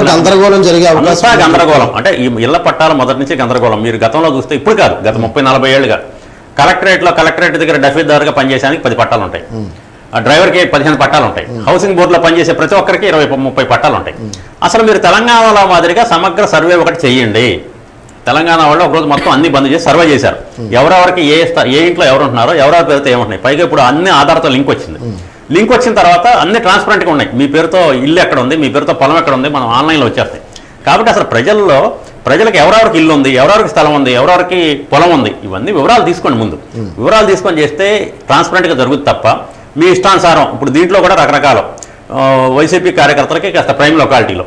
గందరగోళం జరిగే అవకాశం, గందరగోళం అంటే ఈ ఇళ్ల పట్టాల మొదటి నుంచి గందరగోళం. మీరు గతంలో చూస్తే, ఇప్పుడు కాదు, గత 30-40 ఏళ్ళుగా కలెక్టరేట్ దగ్గర డఫీదారుగా పనిచేసానికి 10 పట్టాలు ఉంటాయి, ఆ డ్రైవర్కి 15 పట్టాలు ఉంటాయి, హౌసింగ్ బోర్డులో పనిచేసే ప్రతి ఒక్కరికి 20-30 పట్టాలు ఉంటాయి. అసలు మీరు తెలంగాణలో మాదిరిగా సమగ్ర సర్వే ఒకటి చెయ్యండి. తెలంగాణ వాళ్ళు ఒకరోజు మొత్తం అన్ని బంద్ చేసి సర్వే చేశారు, ఎవరెవరికి ఏ ఇంట్లో ఎవరు ఉంటున్నారో, ఎవరెవరి పేరుతో ఏముంటున్నాయి. పైగా ఇప్పుడు అన్ని ఆధార్తో లింక్ వచ్చింది. లింక్ వచ్చిన తర్వాత అన్ని ట్రాన్స్పరెంట్గా ఉన్నాయి. మీ పేరుతో ఇల్లు ఎక్కడ ఉంది, మీ పేరుతో పొలం ఎక్కడ ఉంది, మనం ఆన్లైన్లో వచ్చేస్తాయి. కాబట్టి అసలు ప్రజలకు ఎవరెవరికి ఇల్లు ఉంది, ఎవరెవరికి స్థలం ఉంది, ఎవరెవరికి పొలం ఉంది, ఇవన్నీ వివరాలు తీసుకోండి. ముందు వివరాలు తీసుకొని చేస్తే ట్రాన్స్పరెంట్గా జరుగుతుంది తప్ప మీ ఇష్టానుసారం. ఇప్పుడు దీంట్లో కూడా రకరకాల వైసీపీ కార్యకర్తలకి కాస్త ప్రైమ్ లొకాలిటీలో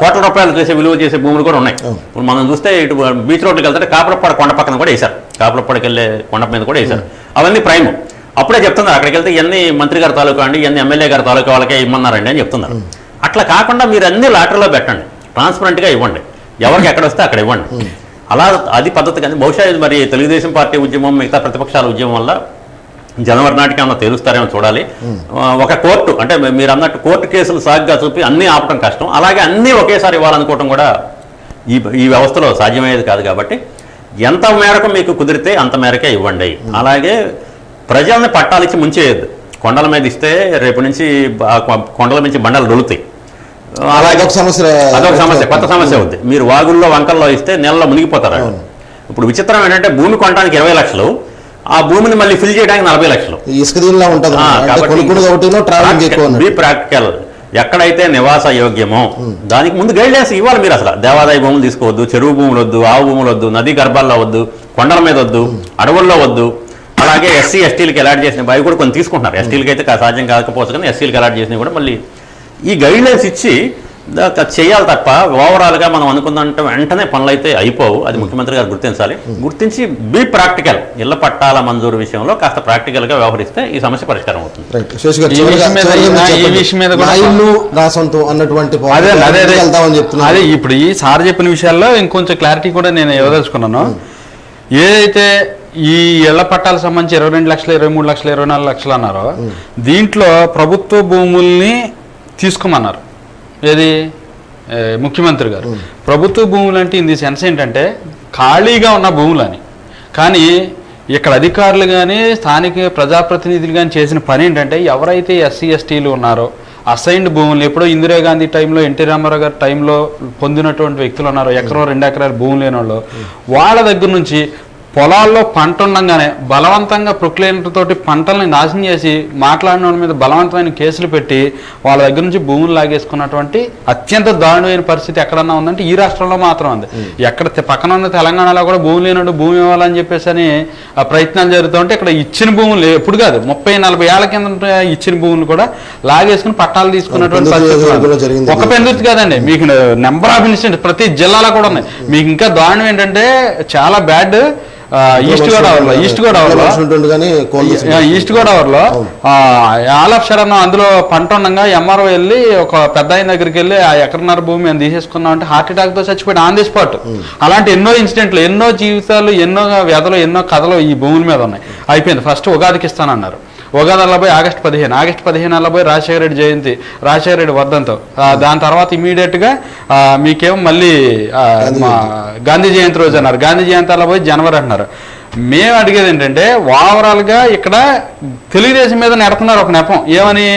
కోట్ల రూపాయలు విలువ చేసే భూములు కూడా ఉన్నాయి. ఇప్పుడు మనం చూస్తే ఇటు బీచ్ రోడ్డుకి వెళ్తే కాపులప్పాడు కొండ పక్కన కూడా వేశారు, కాపులప్పాడికి వెళ్ళే కొండ మీద కూడా వేశారు. అవన్నీ ప్రైమ్. అప్పుడే చెప్తున్నారు అక్కడికి వెళ్తే ఇవన్నీ మంత్రి గారి తాలూకా అండి, ఇవన్నీ ఎమ్మెల్యే గారి తాలూకా వాళ్ళకే ఇమ్మన్నారండి అని చెప్తున్నారు. అట్లా కాకుండా మీరు అన్ని లాటరీలో పెట్టండి, ట్రాన్స్పరెంట్గా ఇవ్వండి, ఎవరికి ఎక్కడ వస్తే అక్కడ ఇవ్వండి. అలా అది పద్ధతి. కానీ బహుశా ఇది మరి తెలుగుదేశం పార్టీ ఉద్యమం, మిగతా ప్రతిపక్షాల ఉద్యమం వల్ల జనవరి నాటికి ఏమన్నా తెలుస్తారేమో చూడాలి. ఒక కోర్టు అంటే మీరు అన్నట్టు కోర్టు కేసులు సాగ్గా చూపి అన్నీ ఆపడం కష్టం. అలాగే అన్నీ ఒకేసారి ఇవ్వాలనుకోవటం కూడా ఈ వ్యవస్థలో సాధ్యమయ్యేది కాదు. కాబట్టి ఎంత మేరకు మీకు కుదిరితే అంత మేరకే ఇవ్వండి. అలాగే ప్రజల్ని పట్టాలిచ్చి ముంచేయద్దు. కొండల మీద ఇస్తే రేపు నుంచి కొండల నుంచి బండలు దొరుకుతాయి. అలాగే అదొక సమస్య, కొత్త సమస్య అవుద్ది. మీరు వాగుల్లో వంకల్లో ఇస్తే నెలలో మునిగిపోతారు. ఇప్పుడు విచిత్రం ఏంటంటే భూమి కొనడానికి 20 లక్షలు, ఆ భూమిని మళ్ళీ ఫిల్ చేయడానికి 40 లక్షలు. ఇసుక దీనిలా ఉంటుంది, కొనుక్కునేది ఒకటినో ట్రావెలింగ్ ఎక్కువ. Be practical. ఎక్కడైతే నివాస యోగ్యమో దానికి ముందు గైడ్లైన్స్ ఇవ్వాలి మీరు. అసలు దేవాదాయ భూములు తీసుకోవద్దు, చెరువు భూములు వద్దు, ఆవు భూములు వద్దు, నదీ గర్భాల్లో వద్దు, కొండల మీద వద్దు, అడవుల్లో వద్దు. అలాగే ఎస్సీ ఎస్టీలకు అలాట్ చేసిన అవి కూడా కొన్ని తీసుకుంటున్నారు. ఎస్టీలకి అయితే సాధ్యం కాకపోవచ్చు, కానీ ఎస్సీలకు అలాట్ చేసినవి కూడా మళ్ళీ ఈ గైడ్లైన్స్ ఇచ్చి చేయాలి తప్ప ఓవరాల్గా మనం అనుకున్నంటే వెంటనే పనులు అయితే అయిపోవు. అది ముఖ్యమంత్రి గారు గుర్తించాలి. గుర్తించి బీ ప్రాక్టికల్, ఇళ్ల పట్టాల మంజూరు విషయంలో కాస్త ప్రాక్టికల్గా వ్యవహరిస్తే ఈ సమస్య పరిష్కారం అవుతుంది. అదే ఇప్పుడు ఈ సార్ చెప్పిన విషయాల్లో ఇంకొంచెం క్లారిటీ కూడా నేను ఇవ్వదలుచుకున్నాను. ఏదైతే ఈ ఇళ్ల పట్టాలకు సంబంధించి 22 లక్షలు, 23 లక్షలు, 24 లక్షలు అన్నారో, దీంట్లో ప్రభుత్వ భూముల్ని తీసుకోమన్నారు. ఏది ముఖ్యమంత్రి గారు ప్రభుత్వ భూములు అంటే ఇన్ ది సెన్స్ ఏంటంటే ఖాళీగా ఉన్న భూములని. కానీ ఇక్కడ అధికారులు కానీ స్థానిక ప్రజాప్రతినిధులు కానీ చేసిన పని ఏంటంటే ఎవరైతే ఎస్సీ ఎస్టీలు ఉన్నారో అసైన్డ్ భూములు, ఎప్పుడో ఇందిరాగాంధీ టైంలో, ఎన్టీ రామారావు గారి టైంలో పొందినటువంటి వ్యక్తులు ఉన్నారో, ఎకరో 2 ఎకరాలు భూములు లేని వాళ్ళు, వాళ్ళ దగ్గర నుంచి పొలాల్లో పంట ఉండగానే బలవంతంగా ప్రొక్లైనర్ తోటి పంటల్ని నాశనం చేసి మాట్లాడిన వాళ్ళ మీద బలవంతమైన కేసులు పెట్టి వాళ్ళ దగ్గర నుంచి భూములు లాగేసుకున్నటువంటి అత్యంత దారుణమైన పరిస్థితి ఎక్కడన్నా ఉందంటే ఈ రాష్ట్రంలో మాత్రం ఉంది. ఎక్కడ పక్కన ఉన్న తెలంగాణలో కూడా భూమి లేనట్టు భూమి ఇవ్వాలని చెప్పేసి అని ప్రయత్నాలు జరుగుతుంటే ఇక్కడ ఇచ్చిన భూములు ఎప్పుడు కాదు 30-40 ఏళ్ల కింద ఇచ్చిన భూములు కూడా లాగేసుకుని పట్టాలు తీసుకున్నటువంటి పరిస్థితి ఒక పెందుర్తి కాదండి, మీకు నెంబర్ ఆఫ్ ఇన్సిడెంట్స్ ప్రతి జిల్లాలో కూడా ఉన్నాయి. మీకు ఇంకా దారుణం ఏంటంటే చాలా బ్యాడ్. ఈస్ట్ గోదావరిలో ఆల్ ఆఫ్ సడన్ అందులో పంట ఉండగా ఎంఆర్ఓ వెళ్ళి ఒక పెద్ద ఆయన దగ్గరికి వెళ్ళి ఆ ఎకరన్నర భూమి మేము తీసేసుకున్నాం అంటే హార్ట్ అటాక్ తో చచ్చిపోయాడు ఆన్ ది స్పాట్. అలాంటి ఎన్నో ఇన్సిడెంట్లు, ఎన్నో జీవితాలు, ఎన్నో వ్యధలు, ఎన్నో కథలు ఈ భూముల మీద ఉన్నాయి. అయిపోయింది. ఫస్ట్ ఉగాదికి ఇస్తానన్నారు. ఉగాది అల్లబోయి ఆగస్టు 15 అల్లబోయి రాజశేఖర రెడ్డి జయంతి, రాజశేఖర రెడ్డి వర్ధంతో. దాని తర్వాత ఇమీడియట్ గా మీకేమో మళ్ళీ గాంధీ జయంతి రోజు అన్నారు. గాంధీ జయంతి అల్లబోయి జనవరి అంటున్నారు. మేము అడిగేది ఏంటంటే ఓవరాల్ గా ఇక్కడ తెలుగుదేశం మీద నెడుతున్నారు ఒక నెపం. ఏమని?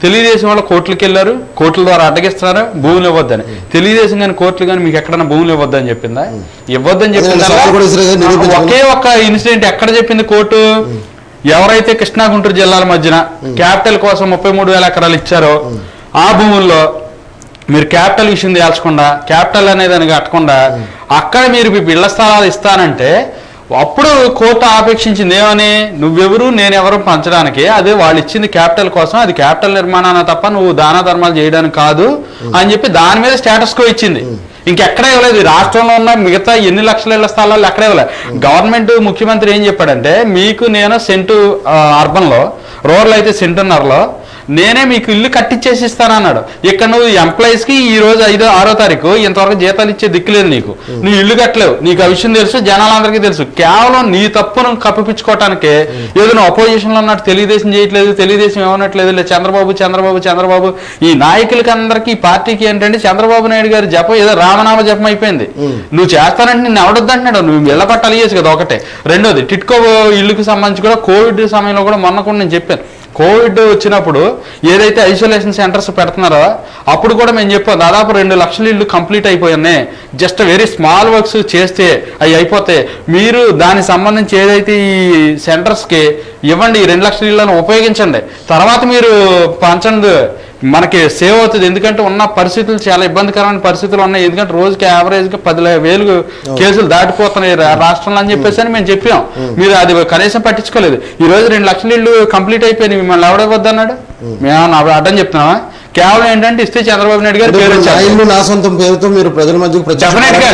తెలుగుదేశం వాళ్ళు కోర్టులకు వెళ్ళారు, కోర్టుల ద్వారా అడ్డగిస్తున్నారు, భూములు ఇవ్వద్దని. తెలుగుదేశం కానీ కోర్టులు కానీ మీకు ఎక్కడన్నా భూములు ఇవ్వద్దని చెప్పిందా? ఇవ్వద్దని చెప్పిందా? ఒకే ఒక్క ఇన్సిడెంట్ ఎక్కడ చెప్పింది కోర్టు? ఎవరైతే కృష్ణా గుంటూరు జిల్లాల మధ్యన క్యాపిటల్ కోసం 33,000 ఎకరాలు ఇచ్చారో ఆ భూముల్లో మీరు క్యాపిటల్ విషయం తేల్చకుండా, క్యాపిటల్ అనేది కట్టకుండా అక్కడ మీరు ఇళ్ల స్థలాలు ఇస్తానంటే అప్పుడు కోర్టు ఆపేక్షించింది. ఏమని? నువ్వెవరు నేనెవరు పంచడానికి, అదే వాళ్ళు ఇచ్చింది క్యాపిటల్ కోసం, అది క్యాపిటల్ నిర్మాణాన తప్ప నువ్వు దాన ధర్మాలు చేయడానికి కాదు అని చెప్పి దాని మీద స్టేటస్ కో ఇచ్చింది. ఇంకెక్కడే ఇవ్వలేదు. రాష్ట్రంలో ఉన్న మిగతా ఎన్ని లక్షల ఇళ్ల స్థలాలు ఎక్కడే ఇవ్వలేదు. గవర్నమెంట్ ముఖ్యమంత్రి ఏం చెప్పాడంటే మీకు నేను సెంటు అర్బన్ లో, రూరల్ అయితే సెంటున్నరలో నేనే మీకు ఇల్లు కట్టించేసి ఇస్తానన్నాడు. ఇక్కడ నువ్వు ఎంప్లాయీస్ కి ఈ రోజు 5-6వ తారీఖు ఇంతవరకు జీతాలు ఇచ్చే దిక్కులేదు నీకు. నువ్వు ఇల్లు కట్టలేవు, నీకు ఆ విషయం తెలుసు, జనాలందరికీ తెలుసు. కేవలం నీ తప్పును కప్పిపించుకోవటానికే ఏదో నువ్వు అపోజిషన్ లో ఉన్నట్టు తెలుగుదేశం చేయట్లేదు, తెలుగుదేశం ఏమన్నట్లేదు, లేదు చంద్రబాబు ఈ నాయకులకి అందరికీ ఈ పార్టీకి ఏంటంటే చంద్రబాబు నాయుడు గారి జపం ఏదో రామనామ జపం అయిపోయింది. నువ్వు చేస్తానంటే నిన్ను ఎవడొద్దంటున్నాడు. నువ్వు ఇళ్ల పట్టాలు ఇయ్యచ్చు కదా ఒకటే. రెండోది టిట్కో ఇల్లుకి సంబంధించి కూడా కోవిడ్ సమయంలో కూడా మొన్న కూడా నేను చెప్పాను. కోవిడ్ వచ్చినప్పుడు ఏదైతే ఐసోలేషన్ సెంటర్స్ పెడుతున్నారో అప్పుడు కూడా మేము చెప్పాం దాదాపు 2 లక్షల ఇళ్ళు కంప్లీట్ అయిపోయాయి. జస్ట్ వెరీ స్మాల్ వర్క్స్ చేస్తే అవి అయిపోతాయి. మీరు దానికి సంబంధించి ఏదైతే ఈ సెంటర్స్కి ఇవ్వండి, 2 లక్షల ఇళ్లను ఉపయోగించండి, తర్వాత మీరు పంచండి, మనకి సేవ్ అవుతుంది. ఎందుకంటే ఉన్న పరిస్థితులు చాలా ఇబ్బందికరమైన పరిస్థితులు ఉన్నాయి. ఎందుకంటే రోజుకి యావరేజ్గా 10,000 కేసులు దాటిపోతున్నాయి రాష్ట్రంలో అని చెప్పేసి అని మేము చెప్పాం. మీరు అది కనీసం పట్టించుకోలేదు. ఈ రోజు 2 లక్షల ఇళ్ళు కంప్లీట్ అయిపోయినాయి. మిమ్మల్ని ఎవడవద్దు అన్నాడు? మేము అడ్డం చెప్తున్నావా? కేవలం ఏంటంటే ఇస్తే చంద్రబాబు నాయుడు గారు పేరు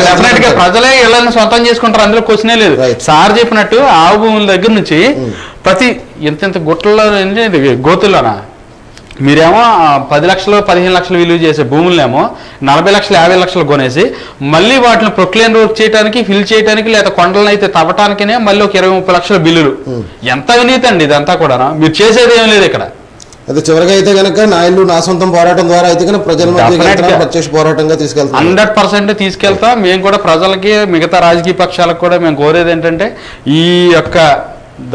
డెఫినెట్ గా ప్రజలే ఇళ్లను సొంతం చేసుకుంటారు, అందులో క్వశ్చనే లేదు. సార్ చెప్పినట్టు ఆవు భూముల దగ్గర నుంచి ప్రతి ఎంత గుట్టల్లో గోతుల్లోనా మీరేమో 10 లక్షలు 15 లక్షలు విలువ చేసే భూములనేమో 40 లక్షలు 50 లక్షలు కొనేసి మళ్ళీ వాటిని ప్రొక్లైన్ వర్క్ చేయడానికి, ఫిల్ చేయడానికి, లేదా కొండలను అయితే తవ్వటానికినే మళ్ళీ ఒక 20-30 లక్షల బిల్లులు. ఎంత అవినీతి అండి ఇదంతా కూడా. మీరు చేసేది ఏం లేదు ఇక్కడ. అది చివరిగా అయితే కనుక నాయలు నా సొంతం పోరాటం ద్వారా అయితే కనుక ప్రజల ప్రత్యక్ష పోరాటంగా తీసుకెళ్తాం. 100% తీసుకెళ్తాం. మేము కూడా ప్రజలకి, మిగతా రాజకీయ పక్షాలకు కూడా మేము కోరేది ఏంటంటే ఈ యొక్క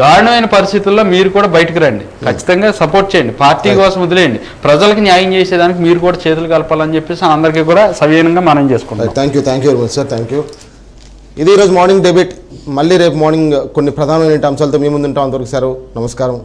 దారుణమైన పరిస్థితుల్లో మీరు కూడా బయటకు రండి, ఖచ్చితంగా సపోర్ట్ చేయండి, పార్టీ కోసం వదిలేయండి, ప్రజలకు న్యాయం చేసేదానికి మీరు కూడా చేతులు కలపాలని చెప్పేసి అందరికీ కూడా సవినయంగా మనం చేసుకుంటాం. Thank you very much sir. Thank you. ఇది ఈరోజు మార్నింగ్ డెబేట్. మళ్ళీ రేపు మార్నింగ్ కొన్ని ప్రధానమైన అంశాలతో మీ ముందు ఉంటాం. అంతవరకు సెలవు. నమస్కారం.